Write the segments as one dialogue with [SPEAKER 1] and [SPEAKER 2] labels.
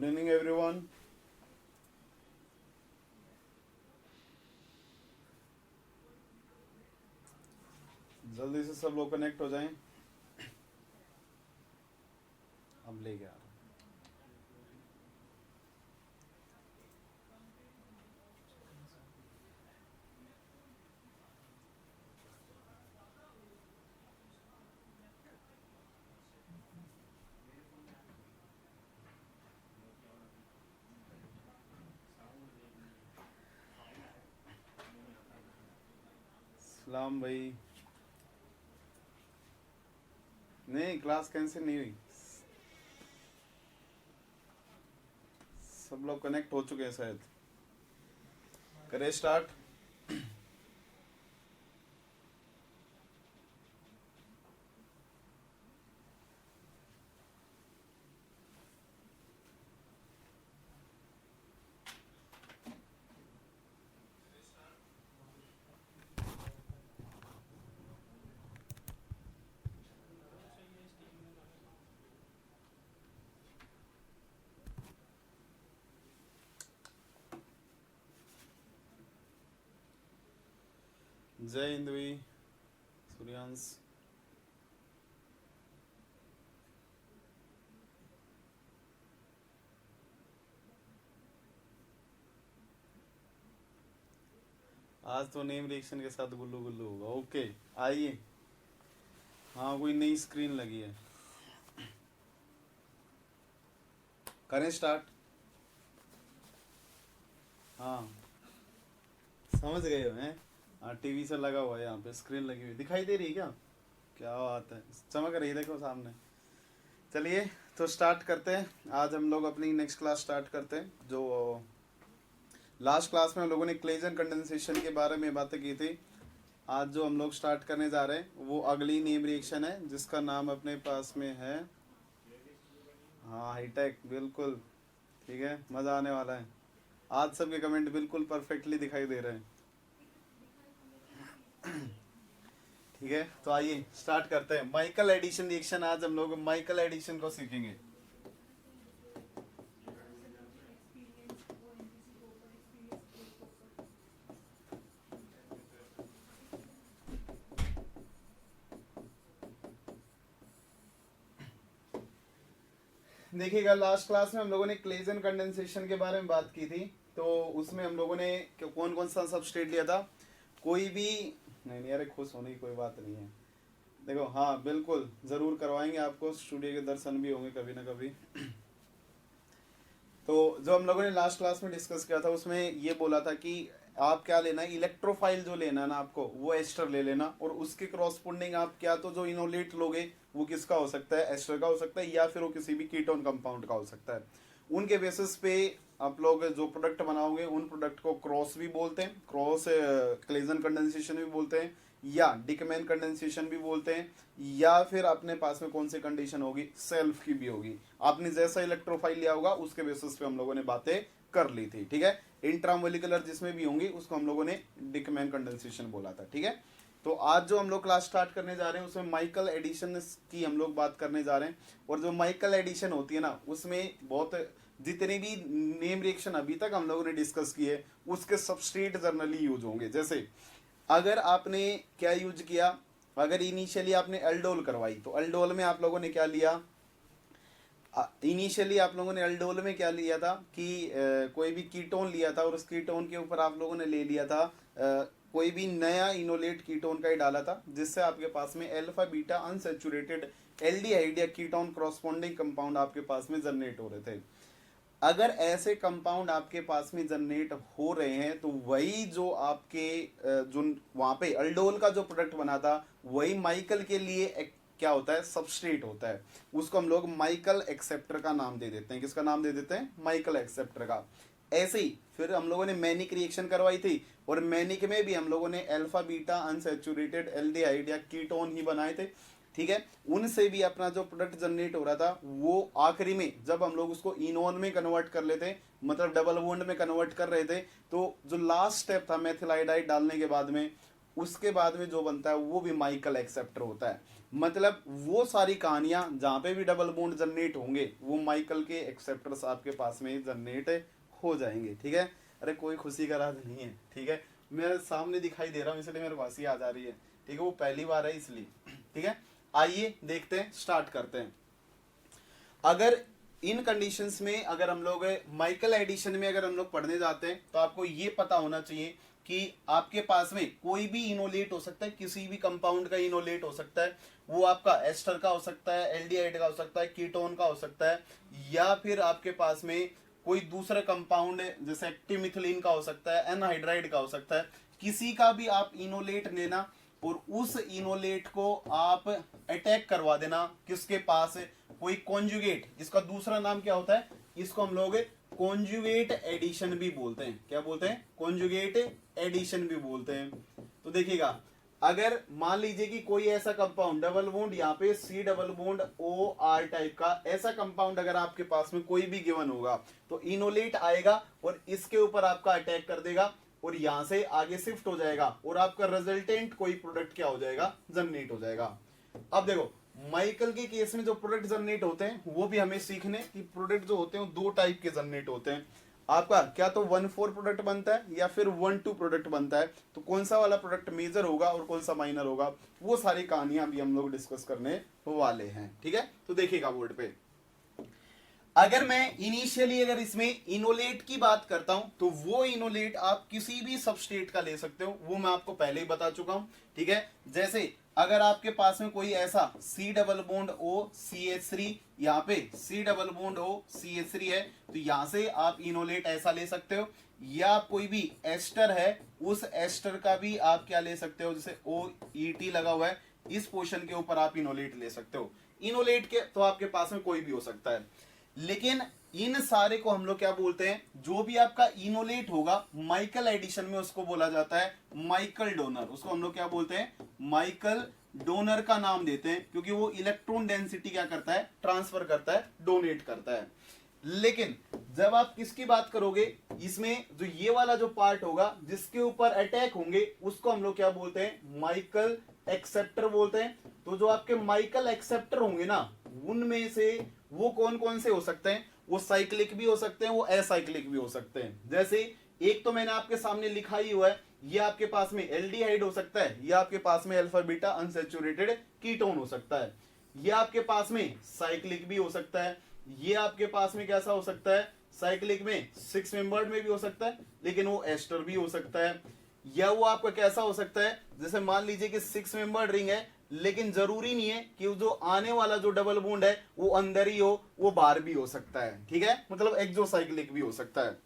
[SPEAKER 1] Good evening everyone. जल्दी से सब लोग कनेक्ट हो जाएं। अब लेके आ रहा हूं। सलाम भाई। नहीं, क्लास कैंसिल नहीं हुई, सब लोग कनेक्ट हो चुके हैं शायद। करें स्टार्ट। जय हिंद भाई, सूर्यांश। आज तो नेम रिएक्शन के साथ गुल्लू गुल्लू होगा। ओके, आइए। हाँ, कोई नई स्क्रीन लगी है। करें स्टार्ट। हाँ, समझ गए हो हैं। हाँ, टीवी से लगा हुआ है, यहाँ पे स्क्रीन लगी हुई दिखाई दे रही है क्या? क्या बात है, चमक रही है, देखो सामने। चलिए तो स्टार्ट करते हैं। आज हम लोग अपनी नेक्स्ट क्लास स्टार्ट करते हैं। जो लास्ट क्लास में हम लोगों ने क्लेजन कंडेंसेशन के बारे में बातें की थी। आज जो हम लोग स्टार्ट करने जा रहे हैं वो अगली नेम रिएक्शन है, जिसका नाम अपने पास में है, हाँ, हाईटेक। बिल्कुल ठीक है, मज़ा आने वाला है। आज सबके कमेंट बिल्कुल परफेक्टली दिखाई दे रहे हैं। ठीक है, तो आइए स्टार्ट करते हैं। Michael addition reaction. आज हम लोग माइकल एडिशन को सीखेंगे। देखिएगा, लास्ट क्लास में हम लोगों ने क्लेजन कंडेंसेशन के बारे में बात की थी। तो उसमें हम लोगों ने कौन कौन सा सबस्ट्रेट लिया था। कोई भी नहीं, नहीं, अरे खुश होने की कोई बात नहीं है। देखो, हाँ बिल्कुल जरूर करवाएंगे आपको, स्टूडियो के दर्शन भी होंगे कभी ना कभी। तो जो हम लोगों ने लास्ट क्लास में डिस्कस किया था उसमें ये बोला था कि आप क्या लेना है, इलेक्ट्रोफाइल जो लेना है ना आपको, वो एस्टर ले लेना। और उसके क्रॉसपोंडिंग आप क्या तो जो इनोलेट लोगे वो किसका हो सकता है, एस्टर का हो सकता है, या फिर वो किसी भी कीटोन कंपाउंड का हो सकता है। उनके बेसिस पे आप लोग जो प्रोडक्ट बनाओगे उन प्रोडक्ट को क्रॉस भी बोलते हैं, क्रॉस क्लेजन कंडेंसेशन भी बोलते हैं, या डिकमैन कंडेंसेशन भी बोलते हैं, या फिर अपने पास में कौन सी कंडीशन होगी, सेल्फ की भी होगी। आपने जैसा इलेक्ट्रोफाइल लिया होगा उसके बेसिस पे हम लोगों ने बातें कर ली थी। ठीक है, इंट्रामोलिकुलर जिसमें भी होंगी उसको हम लोगों ने डिकमैन कंडेंसेशन बोला था। ठीक है, तो आज जो हम लोग क्लास स्टार्ट करने जा रहे हैं उसमें माइकल एडिशन की हम लोग बात करने जा रहे हैं। और जो माइकल एडिशन होती है ना, उसमें बहुत जितने भी नेम रिएक्शन अभी तक हम लोगों ने डिस्कस किए उसके सबस्ट्रेट जर्नली यूज होंगे। जैसे अगर आपने क्या यूज किया, अगर इनिशियली आपने एल्डोल करवाई तो एल्डोल में आप लोगों ने क्या लिया, इनिशियली आप लोगों ने एल्डोल में क्या लिया था कि कोई भी कीटोन लिया था और उस कीटोन के ऊपर आप लोगों ने ले लिया था कोई भी नया इनोलेट कीटोन का ही डाला था, जिससे आपके पास में अल्फा बीटा अनसैचुरेटेड एल्डिहाइड या कीटोन क्रॉसपोंडिंग कंपाउंड आपके पास में जनरेट हो रहे थे। अगर ऐसे कंपाउंड आपके पास में जनरेट हो रहे हैं तो वही जो आपके जो वहां पे अल्डोल का जो प्रोडक्ट बना था वही माइकल के लिए क्या होता है, सबस्ट्रेट होता है। उसको हम लोग माइकल एक्सेप्टर का नाम दे देते हैं। किसका नाम दे देते हैं, माइकल एक्सेप्टर का। ऐसे ही फिर हम लोगों ने मैनिक रिएक्शन करवाई थी और मैनिक में भी हम लोगों ने अल्फा बीटा अनसैचुरेटेड एल्डिहाइड या कीटोन ही बनाए थे। ठीक है, उनसे भी अपना जो प्रोडक्ट जनरेट हो रहा था वो आखिरी में जब हम लोग उसको इनोन में कन्वर्ट कर लेते, मतलब डबल बॉन्ड में कन्वर्ट कर रहे थे, तो जो लास्ट स्टेप था मेथिल आयोडाइड डालने के बाद में उसके बाद में जो बनता है वो भी माइकल एक्सेप्टर होता है। मतलब वो सारी कहानियां जहां पे भी डबल बॉन्ड जनरेट होंगे वो माइकल के एक्सेप्टर्स आपके पास में जनरेट हो जाएंगे। ठीक है, अरे कोई खुशी का राज नहीं है। ठीक है, मेरे सामने दिखाई दे रहा हूँ इसलिए मेरे पास ही आ जा रही है। ठीक है, वो पहली बार है इसलिए। ठीक है, आइए देखते हैं, स्टार्ट करते हैं। अगर इन कंडीशंस में अगर हम लोग माइकल एडिशन में अगर हम लोग पढ़ने जाते हैं तो आपको ये पता होना चाहिए कि आपके पास में कोई भी इनोलेट हो सकता है, किसी भी कंपाउंड का इनोलेट हो सकता है। वो आपका एस्टर का हो सकता है, एल्डिहाइड का हो सकता है, कीटोन का हो सकता है, या फिर आपके पास में कोई दूसरा कंपाउंड जैसे एक्टिमिथिलीन का हो सकता है, एनहाइड्राइड का हो सकता है। किसी का भी आप इनोलेट लेना और उस इनोलेट को आप अटैक करवा देना किसके पास, कोई कॉन्जुगेट, इसका दूसरा नाम क्या होता है, इसको हम लोग कॉन्जुगेट एडिशन भी बोलते हैं। क्या बोलते हैं? कॉन्जुगेट एडिशन भी बोलते हैं। तो देखिएगा, अगर मान लीजिए कि कोई ऐसा कंपाउंड डबल बॉन्ड यहाँ पे C double bond O R type का ऐसा कंपाउंड अगर आपके पास में कोई भी गिवन होगा तो इनोलेट आएगा और इसके ऊपर आपका अटैक कर देगा और यहां से आगे शिफ्ट हो जाएगा और आपका रिजल्टेंट कोई प्रोडक्ट क्या हो जाएगा, जनरेट हो जाएगा। अब देखो माइकल के केस में जो प्रोडक्ट जनरेट होते हैं वो भी हमें सीखने कि प्रोडक्ट जो होते हैं दो टाइप के जनरेट होते हैं। आपका क्या तो 1,4 प्रोडक्ट बनता है या फिर 1,2 प्रोडक्ट बनता है। तो कौन सा वाला प्रोडक्ट मेजर होगा और कौन सा माइनर होगा, वो सारी कहानियां भी हम लोग डिस्कस करने वाले हैं। ठीक है, तो देखिएगा बोर्ड पे, अगर मैं इनिशियली अगर इसमें इनोलेट की बात करता हूं तो वो इनोलेट आप किसी भी सबस्टेट का ले सकते हो, वो मैं आपको पहले ही बता चुका हूं। ठीक है, जैसे अगर आपके पास में कोई ऐसा C double bond O C H three, यहाँ पे C double bond O C H three है तो यहां से आप इनोलेट ऐसा ले सकते हो, या कोई भी एस्टर है उस एस्टर का भी आप क्या ले सकते हो, जैसे ओ ई टी लगा हुआ है इस पोर्शन के ऊपर आप इनोलेट ले सकते हो। इनोलेट के तो आपके पास में कोई भी हो सकता है, लेकिन इन सारे को हम लोग क्या बोलते हैं, जो भी आपका इनोलेट होगा माइकल एडिशन में उसको बोला जाता है माइकल डोनर। उसको हम लोग क्या बोलते हैं, माइकल डोनर का नाम देते हैं, क्योंकि वो इलेक्ट्रॉन डेंसिटी क्या करता है, ट्रांसफर करता है, डोनेट करता है। लेकिन जब आप किसकी बात करोगे, इसमें जो ये वाला जो पार्ट होगा जिसके ऊपर अटैक होंगे उसको हम लोग क्या बोलते हैं, माइकल एक्सेप्टर बोलते हैं। तो जो आपके माइकल एक्सेप्टर होंगे ना, उनमें से वो कौन कौन से हो सकते हैं, वो साइक्लिक भी हो सकते हैं, वो असाइक्लिक भी हो सकते हैं। जैसे एक तो मैंने आपके सामने लिखा ही हुआ है, ये आपके पास में एल्डिहाइड हो सकता है, ये आपके पास में अल्फा बीटा अनसैचुरेटेड कीटोन हो सकता है, ये आपके पास में साइक्लिक भी हो सकता है, ये आपके पास में कैसा हो सकता है, साइक्लिक में 6 मेंबर्ड में भी हो सकता है लेकिन वो एस्टर भी हो सकता है, या वो आपका कैसा हो सकता है, जैसे मान लीजिए कि 6 मेंबर्ड रिंग है लेकिन जरूरी नहीं है कि जो आने वाला जो डबल बॉन्ड है वो अंदर ही हो, वो बाहर भी हो सकता है। ठीक है, मतलब एक्सोसाइक्लिक भी हो सकता है।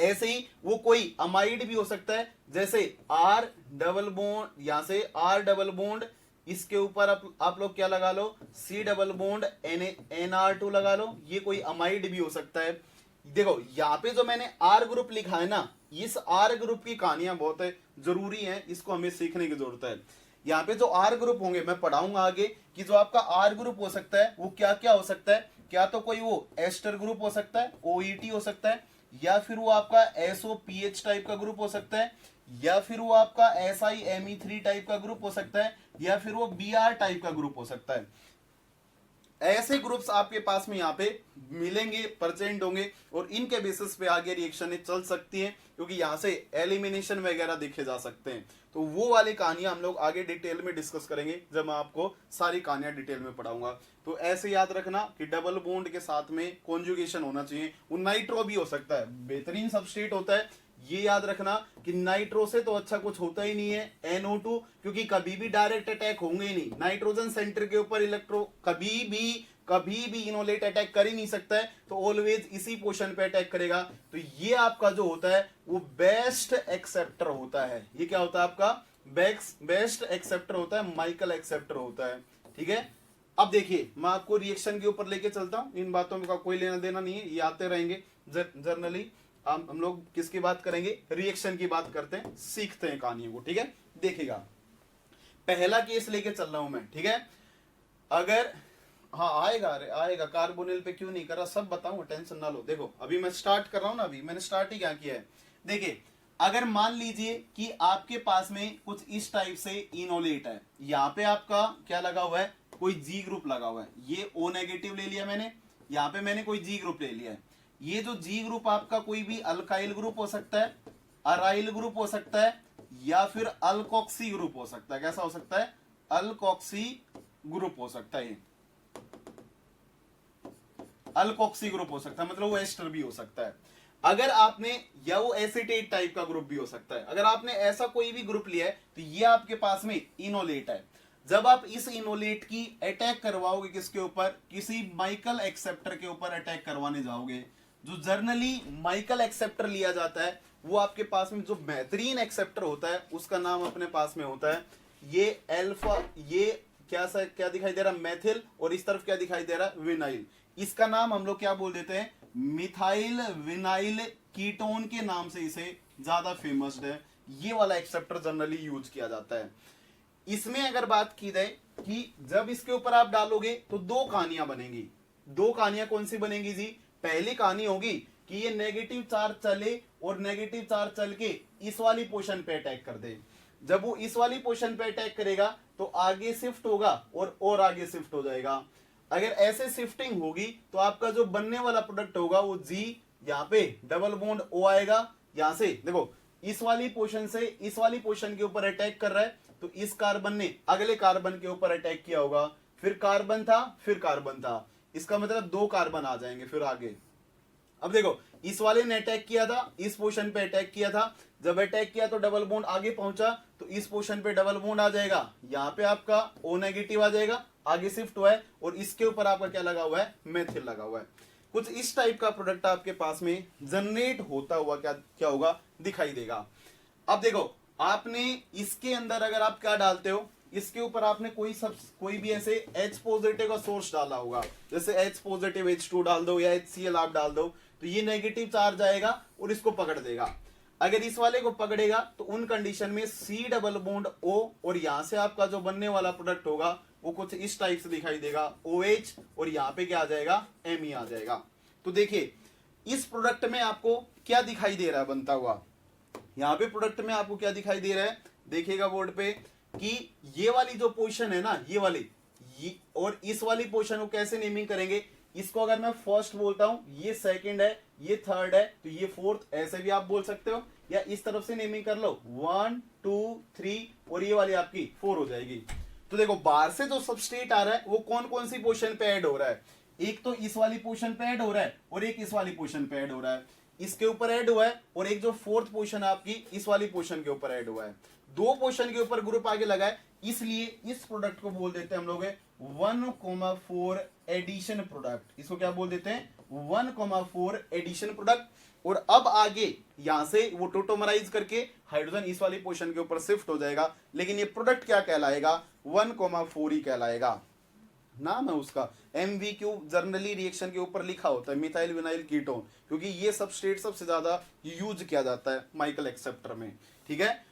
[SPEAKER 1] ऐसे ही वो कोई अमाइड भी हो सकता है, जैसे आर डबल बॉन्ड, यहां से आर डबल बॉन्ड इसके ऊपर आप लोग क्या लगा लो, सी डबल बॉन्ड NR2 लगा लो, ये कोई अमाइड भी हो सकता है। देखो यहाँ पे जो मैंने आर ग्रुप लिखा है ना, इस आर ग्रुप की कहानियां बहुत जरूरी हैं, इसको हमें सीखने की जरूरत है। यहाँ पे जो आर ग्रुप होंगे मैं पढ़ाऊंगा आगे कि जो आपका आर ग्रुप हो सकता है वो क्या क्या हो सकता है। क्या तो कोई वो एस्टर ग्रुप हो सकता है, OET हो सकता है, या फिर वो आपका SOPH टाइप का ग्रुप हो सकता है, या फिर वो आपका SiMe3 टाइप का ग्रुप हो सकता है, या फिर वो Br टाइप का ग्रुप हो सकता है। ऐसे ग्रुप्स आपके पास में यहाँ पे मिलेंगे, परसेंट होंगे और इनके बेसिस पे आगे रिएक्शन चल सकती हैं, क्योंकि यहाँ से एलिमिनेशन वगैरह देखे जा सकते हैं। तो वो वाली कहानियां हम लोग आगे डिटेल में डिस्कस करेंगे जब मैं आपको सारी कहानियां डिटेल में पढ़ाऊंगा। तो ऐसे याद रखना कि डबल बॉन्ड के साथ में कॉन्जुगेशन होना चाहिए। वो नाइट्रो भी हो सकता है, बेहतरीन सबस्ट्रेट होता है। ये याद रखना कि नाइट्रो से तो अच्छा कुछ होता ही नहीं है NO2, क्योंकि कभी भी डायरेक्ट अटैक होंगे ही नहीं। नाइट्रोजन सेंटर के ऊपर इलेक्ट्रो कभी भी इनोलेट अटैक कर ही नहीं सकता है, तो ऑलवेज इसी पोर्शन पे अटैक करेगा। तो ये आपका जो होता है वो बेस्ट एक्सेप्टर होता है। ये क्या होता है आपका, बेस्ट एक्सेप्टर होता है, माइकल एक्सेप्टर होता है। ठीक है, अब देखिए मैं आपको रिएक्शन के ऊपर लेके चलता हूं, इन बातों का कोई लेना देना नहीं है, ये आते रहेंगे जर्नली। हम लोग किसकी बात करेंगे, रिएक्शन की बात करते हैं, सीखते हैं कहानियों को। ठीक है, देखिएगा पहला केस लेके चल रहा हूं मैं। ठीक है, अगर हाँ आएगा, अरे आएगा, कार्बोनिल पे क्यों नहीं कर रहा, सब बताऊंगा, टेंशन ना लो। देखो अभी मैं स्टार्ट कर रहा हूं ना, अभी मैंने स्टार्ट ही क्या किया है। देखिए अगर मान लीजिए कि आपके पास में कुछ इस टाइप से इनोलेट है, यहाँ पे आपका क्या लगा हुआ है, कोई जी ग्रुप लगा हुआ है, ये ओ नेगेटिव ले लिया मैंने, यहाँ पे मैंने कोई जी ग्रुप ले लिया है। ये जो जी ग्रुप आपका कोई भी अल्काइल ग्रुप हो सकता है, अराइल ग्रुप हो सकता है, या फिर अल्कोक्सी ग्रुप हो सकता है। कैसा हो सकता है, अल्कोक्सी ग्रुप हो सकता है, अल्कोक्सी ग्रुप हो सकता है, मतलब वो एस्टर भी हो सकता है। अगर आपने, या वो एसिटेट टाइप का ग्रुप भी हो सकता है, अगर आपने ऐसा कोई भी ग्रुप लिया है तो ये आपके पास में इनोलेट है। जब आप इस इनोलेट की अटैक करवाओगे किसके ऊपर, किसी माइकल एक्सेप्टर के ऊपर अटैक करवाने जाओगे, जो जर्नली माइकल एक्सेप्टर लिया जाता है, वो आपके पास में जो बेहतरीन एक्सेप्टर होता है उसका नाम अपने पास में होता है ये अल्फा, ये क्या दिखाई दे रहा है, मेथिल, और इस तरफ क्या दिखाई दे रहा है, विनाइल। इसका नाम हम लोग क्या बोल देते हैं, मिथाइल विनाइल कीटोन के नाम से इसे ज्यादा फेमस है। ये वाला एक्सेप्टर जनरली यूज किया जाता है। इसमें अगर बात की जाए कि जब इसके ऊपर आप डालोगे तो दो कहानियां बनेंगी। दो कहानियां कौन सी बनेंगी जी, पहली कहानी होगी कि ये नेगेटिव चार्ज चले और नेगेटिव चार्ज चल के इस वाली पोर्शन पे अटैक कर दे। जब वो इस वाली पोर्शन पे अटैक करेगा तो आगे शिफ्ट होगा और आगे शिफ्ट हो जाएगा। अगर ऐसे शिफ्टिंग होगी तो आपका जो बनने वाला प्रोडक्ट होगा वो जी, यहाँ पे डबल बॉन्ड ओ आएगा। यहां से देखो, इस वाली पोर्शन से इस वाली पोर्शन के ऊपर अटैक कर रहा है, तो इस कार्बन ने अगले कार्बन के ऊपर अटैक किया होगा, फिर कार्बन था, फिर कार्बन था, इसका मतलब दो कार्बन आ जाएंगे फिर आगे। अब देखो, इस वाले ने अटैक किया था, इस पोर्शन पे अटैक किया था, जब अटैक किया तो डबल बॉन्ड आगे पहुंचा, तो इस पोर्शन पे डबल बॉन्ड आ जाएगा, यहाँ पे आपका ओ नेगेटिव आ जाएगा, आगे शिफ्ट हुआ है, और इसके ऊपर आपका क्या लगा हुआ है, मेथिल लगा हुआ है। कुछ इस टाइप का प्रोडक्ट आपके पास में जनरेट होता हुआ क्या होगा, दिखाई देगा। अब देखो, आपने इसके अंदर अगर आप क्या डालते हो, इसके ऊपर आपने कोई भी ऐसे H पॉजिटिव का सोर्स डाला होगा, जैसे H पॉजिटिव H2 डाल दो या HCl आप डाल दो, तो ये नेगेटिव चार्ज आएगा और इसको पकड़ देगा। अगर इस वाले को पकड़ेगा तो उन कंडीशन में C डबल बॉन्ड O, और यहां से आपका जो बनने वाला प्रोडक्ट होगा वो कुछ इस टाइप से दिखाई देगा OH, और यहाँ पे क्या आ जाएगा, Me आ जाएगा। तो देखिए, इस प्रोडक्ट में आपको क्या दिखाई दे रहा है बनता हुआ, यहाँ पे प्रोडक्ट में आपको क्या दिखाई दे रहा है, देखिएगा बोर्ड पे कि ये वाली जो पोजीशन है ना, ये वाली, ये और इस वाली पोजीशन को कैसे नेमिंग करेंगे। इसको अगर मैं फर्स्ट बोलता हूं, ये सेकंड है, ये थर्ड है, तो ये फोर्थ, ऐसे भी आप बोल सकते हो, या इस तरफ से नेमिंग कर लो 1 2 3, और ये वाली आपकी 4 हो जाएगी। तो देखो, बाहर से जो सबस्ट्रेट आ रहा है वो कौन कौन सी पोजीशन पे ऐड हो रहा है, एक तो इस वाली पोजीशन पे ऐड हो रहा है और एक इस वाली पोजीशन पे ऐड हो रहा है, इसके ऊपर ऐड हुआ है, और एक जो फोर्थ पोजीशन है आपकी इस वाली पोजीशन के ऊपर ऐड हुआ है। दो पोजीशन के ऊपर ग्रुप आगे लगा है, इसलिए इस प्रोडक्ट को बोल देते हैं हम लोग 1,4 एडिशन प्रोडक्ट। इसको क्या बोल देते हैं, 1,4 एडिशन प्रोडक्ट। और अब आगे यहां से वो टोटोमराइज करके हाइड्रोजन इस वाली पोजीशन के ऊपर शिफ्ट हो जाएगा, लेकिन ये प्रोडक्ट क्या कहलाएगा, 1,4 ही कहलाएगा। नाम है उसका, MVQ जनरली रिएक्शन के ऊपर लिखा होता है मिथाइल विनाइल कीटोन, क्योंकि ये सबस्ट्रेट सबसे ज्यादा यूज किया जाता है माइकल एक्सेप्टर में। ठीक है,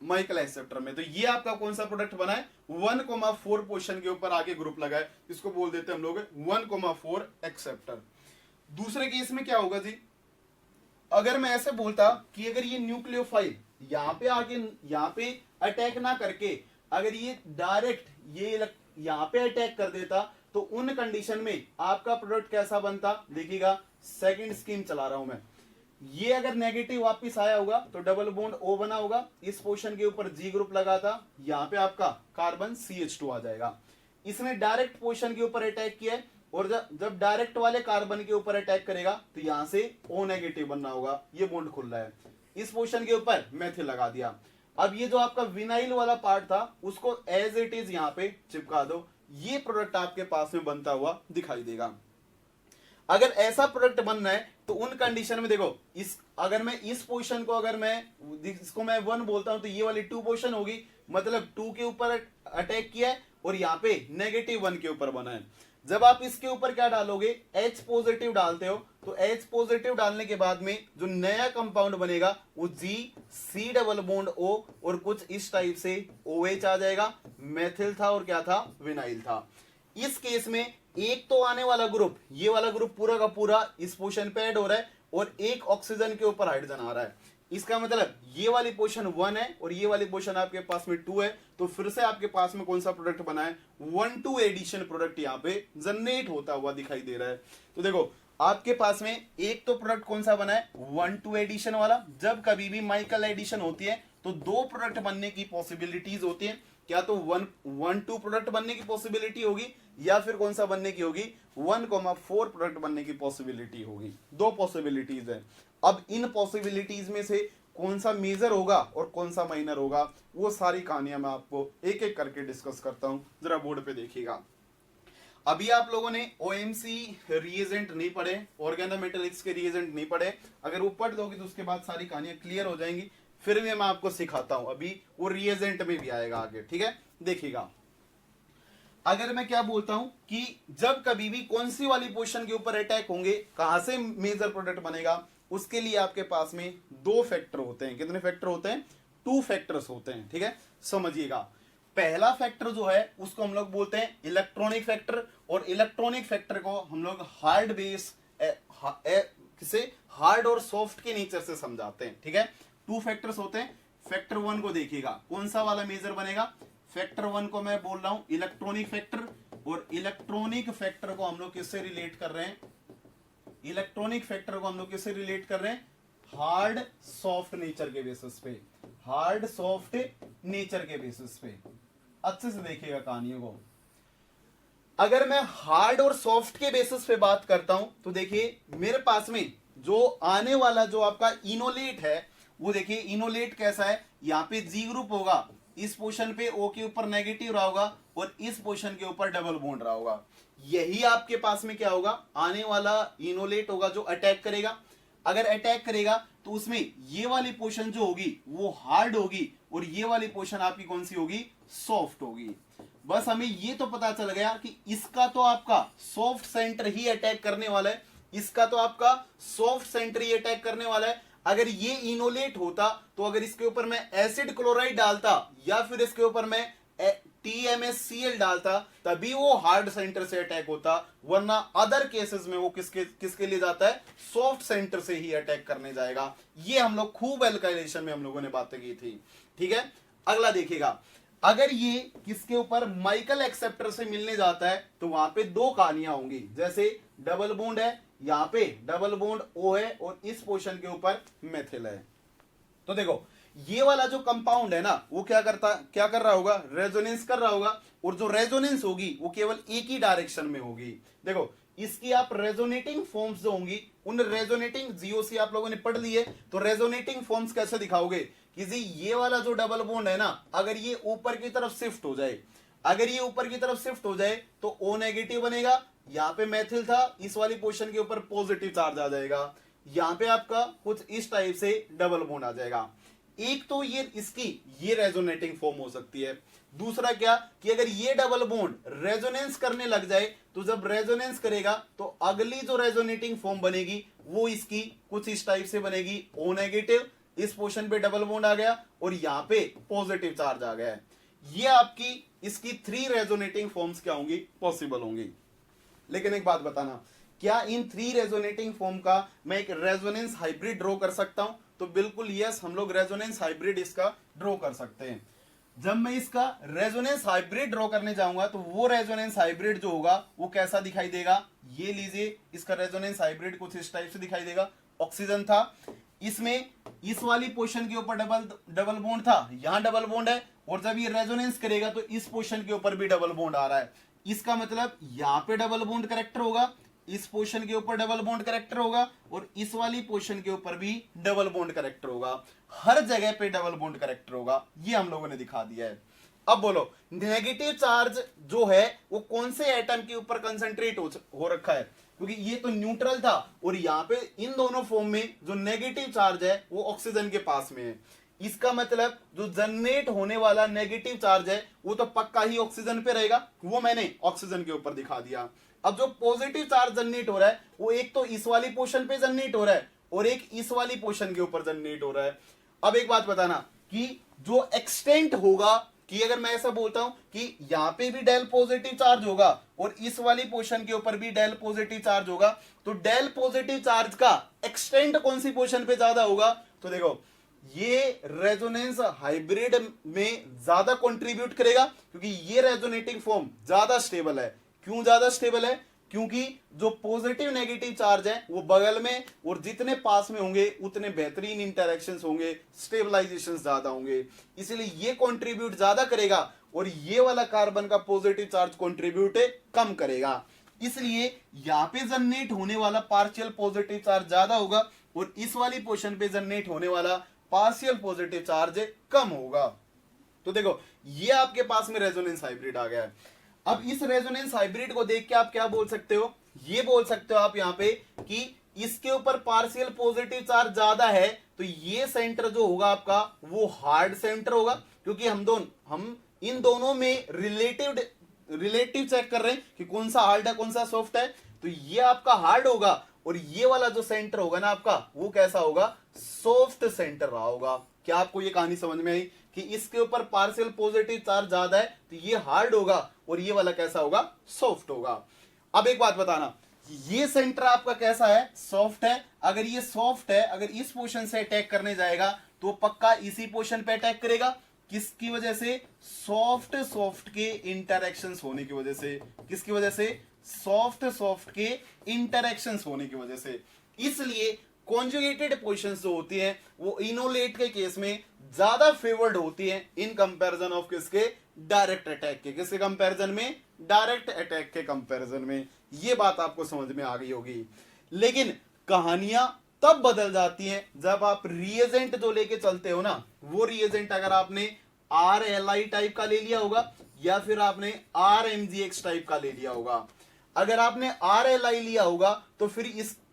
[SPEAKER 1] माइकल एक्सेप्टर में। तो ये आपका कौन सा प्रोडक्ट बना है, 1,4 पोजीशन के ऊपर आगे ग्रुप लगा है, इसको बोल देते हैं हम लोग 1,4 एक्सेप्टर। दूसरे केस में क्या होगा जी, अगर मैं ऐसे बोलता कि अगर ये न्यूक्लियोफाइल यहाँ पे आके यहाँ पे अटैक ना करके अगर ये डायरेक्ट ये यहाँ पे अटैक कर देता, तो उन कंडीशन में आपका प्रोडक्ट कैसा बनता, देखिएगा, सेकंड स्कीम चला रहा हूं मैं, ये अगर नेगेटिव वापस आया होगा तो डबल बॉन्ड O बना होगा, इस पोजीशन के ऊपर G ग्रुप लगा था, यहाँ पे आपका कार्बन CH2 आ जाएगा। इसने डायरेक्ट पोजीशन के ऊपर अटैक किया है, और जब डायरेक्ट वाले कार्बन के ऊपर अटैक करेगा तो यहां से O नेगेटिव बनना होगा, ये बॉन्ड खुल रहा है, इस पोजीशन के ऊपर मेथिल लगा दिया। अब ये जो आपका विनाइल वाला पार्ट था उसको एज इट इज यहाँ पे चिपका दो, ये प्रोडक्ट आपके पास में बनता हुआ दिखाई देगा। अगर ऐसा प्रोडक्ट बनना है तो उन कंडीशन में देखो, अगर मैं इस पोजीशन को अगर मैं इसको मैं 1 बोलता हूं तो ये वाली 2 पोजीशन होगी, मतलब 2 के ऊपर अटैक किया है और यहाँ पे -1 के ऊपर बना है। जब आप इसके ऊपर क्या डालोगे, H पॉजिटिव डालते हो, तो H पॉजिटिव डालने के बाद में जो नया कंपाउंड बनेगा वो G C double bond O और कुछ इस टाइप से OH आ जाएगा। मेथिल था और क्या था, विनाइल था। इस केस में एक तो आने वाला ग्रुप, ये वाला ग्रुप पूरा का पूरा इस पोजीशन पे ऐड हो रहा है, और एक ऑक्सीजन के ऊपर हाइड्रोजन आ रहा है। इसका मतलब ये वाली पोजीशन 1 है और ये वाली पोजीशन आपके पास में 2 है, तो फिर से आपके पास में कौन सा प्रोडक्ट बना है, 1-2 एडिशन प्रोडक्ट यहाँ पे जनरेट होता हुआ दिखाई दे रहा है। तो देखो आपके पास में एक तो प्रोडक्ट कौन सा बना है, 1-2 एडिशन वाला। जब कभी भी माइकल एडिशन होती है तो दो प्रोडक्ट बनने की पॉसिबिलिटीज होती है, क्या तो 1-2 प्रोडक्ट बनने की पॉसिबिलिटी होगी या फिर कौन सा बनने की होगी, 1,4 प्रोडक्ट बनने की पॉसिबिलिटी होगी। दो पॉसिबिलिटीज है। अब इन पॉसिबिलिटीज में से कौन सा मेजर होगा और कौन सा माइनर होगा, वो सारी कहानियां मैं आपको एक एक करके डिस्कस करता हूं। जरा बोर्ड पे देखिएगा। अभी आप लोगों ने ओएमसी रिएजेंट नहीं पढ़े, ऑर्गेनोमेटेलिक्स के रिएजेंट नहीं पढ़े, अगर वो पढ़ दोगे तो उसके बाद सारी कहानियां क्लियर हो जाएंगी। फिर भी मैं आपको सिखाता हूं, अभी वो रिएजेंट में भी आएगा आगे, ठीक है। देखिएगा, अगर मैं क्या बोलता हूं कि जब कभी भी कौन सी वाली पोजीशन के ऊपर अटैक होंगे, कहां से मेजर प्रोडक्ट बनेगा, उसके लिए आपके पास में दो फैक्टर होते हैं। कितने फैक्टर होते हैं, 2 फैक्टर्स होते हैं, ठीक है। समझिएगा, पहला फैक्टर जो है उसको हम लोग बोलते हैं इलेक्ट्रॉनिक फैक्टर, और इलेक्ट्रॉनिक फैक्टर को हम लोग हार्ड बेस किसे हार्ड और सॉफ्ट के नेचर से समझाते हैं, ठीक है। 2 फैक्टर्स होते हैं। फैक्टर 1 को देखिएगा, कौन सा वाला मेजर बनेगा, फैक्टर 1 को मैं बोल रहा हूं इलेक्ट्रॉनिक फैक्टर, और इलेक्ट्रॉनिक फैक्टर को हम लोग किससे रिलेट कर रहे हैं, इलेक्ट्रॉनिक फैक्टर को हम लोग किससे रिलेट कर रहे हैं, हार्ड सॉफ्ट नेचर के बेसिस पे, हार्ड सॉफ्ट नेचर के बेसिस पे। अच्छे से देखिएगा कहानियों को। अगर मैं हार्ड और सॉफ्ट के बेसिस पे बात करता हूं तो देखिए मेरे पास में जो आने वाला जो आपका इनोलेट है, वो देखिए इनोलेट कैसा है, यहाँ पे जी ग्रुप होगा, इस पोजीशन पे O के ऊपर नेगेटिव रहा होगा और इस पोजीशन के ऊपर डबल बॉन्ड रहा होगा। यही आपके पास में क्या होगा, आने वाला इनोलेट होगा जो अटैक करेगा। अगर अटैक करेगा तो उसमें ये वाली पोजीशन जो होगी वो हार्ड होगी और ये वाली पोजीशन आपकी कौन सी होगी, सॉफ्ट होगी। बस हमें ये तो पता चल गया कि इसका तो आपका सॉफ्ट सेंटर ही अटैक करने वाला है, इसका तो आपका सॉफ्ट सेंटर ही अटैक करने वाला है। अगर ये इनोलेट होता तो अगर इसके ऊपर मैं एसिड क्लोराइड डालता या फिर इसके ऊपर मैं TMSCl डालता तभी वो हार्ड सेंटर से अटैक होता, वरना अदर केसेस में वो किसके लिए जाता है, सॉफ्ट सेंटर से ही अटैक करने जाएगा। ये हम लोग खूब एल्काइलेशन में हम लोगों ने बातें की थी, ठीक है। अगला देखिएगा, अगर ये किसके ऊपर माइकल एक्सेप्टर से मिलने जाता है तो वहां पे दो कहानियां होंगी, जैसे डबल बॉन्ड है, यहाँ पे डबल बॉन्ड O है और इस पोजीशन के ऊपर मेथिल है। तो देखो ये वाला जो कंपाउंड है ना वो क्या कर रहा होगा, रेजोनेंस कर रहा होगा, और जो रेजोनेंस होगी वो केवल एक ही डायरेक्शन में होगी। देखो इसकी आप रेजोनेटिंग फॉर्म्स जो होंगी, उन रेजोनेटिंग जीओसी आप लोगों ने पढ़ लिए, तो रेजोनेटिंग फॉर्म्स कैसे दिखाओगे कि जी ये वाला जो डबल बॉन्ड है ना, अगर ये ऊपर की तरफ शिफ्ट हो जाए, अगर ये ऊपर की तरफ शिफ्ट हो जाए तो O नेगेटिव बनेगा, यहाँ पे मैथिल था, इस वाली पोजीशन के ऊपर पॉजिटिव चार्ज आ जाएगा, यहाँ पे आपका कुछ इस टाइप से डबल बॉन्ड आ जाएगा। एक तो ये इसकी ये रेजोनेटिंग फॉर्म हो सकती है। दूसरा क्या कि अगर ये डबल बॉन्ड रेजोनेंस करने लग जाए तो जब रेजोनेंस करेगा तो अगली जो रेजोनेटिंग फॉर्म बनेगी वो इसकी कुछ इस टाइप से बनेगी, O नेगेटिव, इस पोजीशन पे डबल बॉन्ड आ गया और यहाँ पे पॉजिटिव चार्ज आ गया है। ये आपकी इसकी 3 रेजोनेटिंग फॉर्म्स क्या होंगी, पॉसिबल होंगी। लेकिन एक बात बताना, क्या इन 3 रेजोनेटिंग फॉर्म का मैं एक रेजोनेंस हाइब्रिड ड्रॉ कर सकता हूं, तो बिल्कुल यस, हम लोग रेजोनेंस हाइब्रिड इसका ड्रॉ कर सकते हैं। जब मैं इसका रेजोनेंस हाइब्रिड ड्रॉ करने जाऊंगा तो वो रेजोनेंस हाइब्रिड जो होगा वो कैसा दिखाई देगा, ये लीजिए, इसका रेजोनेंस हाइब्रिड कुछ इस टाइप से दिखाई देगा। ऑक्सीजन था, इसमें इस वाली पोजीशन के ऊपर डबल बॉन्ड था, यहां डबल बॉन्ड है, और जब ये रेजोनेंस करेगा तो इस पोजीशन के ऊपर भी डबल बॉन्ड आ रहा है। इसका मतलब यहां पे डबल बॉन्ड करेक्टर होगा, इस पोजीशन के ऊपर डबल बॉन्ड करेक्टर होगा और इस वाली पोजीशन के ऊपर भी डबल बॉन्ड करेक्टर होगा, हर जगह पे डबल बॉन्ड करेक्टर होगा। ये हम लोगों ने दिखा दिया है। अब बोलो नेगेटिव चार्ज जो है वो कौन से एटम के ऊपर कंसंट्रेट हो रखा है, क्योंकि ये तो न्यूट्रल था और यहाँ पे इन दोनों फॉर्म में जो नेगेटिव चार्ज है वो ऑक्सीजन के पास में है। इसका मतलब जो जनरेट होने वाला नेगेटिव चार्ज है वो तो पक्का ही ऑक्सीजन पे रहेगा, वो मैंने ऑक्सीजन के ऊपर दिखा दिया। अब जो पॉजिटिव चार्ज जनरेट हो रहा है वो एक तो इस वाली पोजीशन पे जनरेट हो रहा है और एक इस वाली पोजीशन के ऊपर जनरेट हो रहा है। अब एक बात बताना कि जो एक्सटेंट होगा, कि अगर मैं ऐसा बोलता हूं कि यहां पे भी डेल पॉजिटिव चार्ज होगा और इस वाली पोजीशन के ऊपर भी डेल पॉजिटिव चार्ज होगा, तो डेल पॉजिटिव चार्ज का एक्सटेंट कौन सी पोजीशन पे ज्यादा होगा, तो देखो ये रेजोनेंस हाइब्रिड में ज्यादा कंट्रीब्यूट करेगा, क्योंकि ये रेजोनेटिंग फॉर्म ज्यादा स्टेबल है। क्यों ज्यादा स्टेबल है? क्योंकि जो पॉजिटिव नेगेटिव चार्ज है वो बगल में और जितने पास में होंगे उतने बेहतरीन इंटरेक्शंस होंगे, स्टेबलाइजेशन ज्यादा होंगे, इसलिए ये कंट्रीब्यूट ज्यादा करेगा और ये वाला कार्बन का पॉजिटिव चार्ज कंट्रीब्यूट कम करेगा। इसलिए यहां पे जनरेट होने वाला पार्शियल पॉजिटिव चार्ज ज्यादा होगा और इस वाली पोर्शन पे जनरेट होने वाला पार्शियल पॉजिटिव चार्ज कम होगा। तो देखो ये आपके पास में रेजोनेंस हाइब्रिड आ गया है। अब इस रेजोनेंस हाइब्रिड को देख के आप क्या बोल सकते हो? ये बोल सकते हो आप यहां पे कि इसके ऊपर पार्शियल पॉजिटिव चार्ज ज्यादा है, तो ये सेंटर जो होगा आपका वो हार्ड सेंटर होगा, क्योंकि हम इन दोनों में रिलेटिव चेक कर रहे हैं कि कौन सा हार्ड है कौन सा सॉफ्ट है। तो ये आपका हार्ड होगा और ये वाला जो सेंटर होगा ना आपका वो कैसा होगा? सॉफ्ट सेंटर रहा होगा। क्या आपको ये कहानी समझ में आई कि इसके ऊपर पार्शियल पॉजिटिव चार्ज ज्यादा है तो ये हार्ड होगा और ये वाला कैसा होगा? सॉफ्ट होगा। अब एक बात बताना, ये सेंटर आपका कैसा है? सॉफ्ट है। अगर ये सॉफ्ट है, अगर इस पोर्शन से अटैक करने जाएगा तो पक्का इसी पोर्शन पे अटैक करेगा। किसकी वजह से? सॉफ्ट के इंटरेक्शंस होने की वजह से। किसकी वजह से? सॉफ्ट के इंटरेक्शंस होने की वजह से। इसलिए कॉन्जुगेटेड पोजीशंस जो होती हैं वो इनोलेट के केस में ज्यादा फेवर्ड होती हैं इन कंपैरिजन ऑफ किसके? डायरेक्ट अटैक के। किसके कंपैरिजन में? डायरेक्ट अटैक के कंपैरिजन में। ये बात आपको समझ में आ गई होगी। लेकिन कहानियां तब बदल जाती हैं जब आप रिएजेंट जो लेके चलते हो ना, वो रिएजेंट अगर आपने RLI टाइप का ले लिया होगा या फिर आपने RMGX टाइप का ले लिया होगा। अगर आपने RLI लिया होगा तो फिर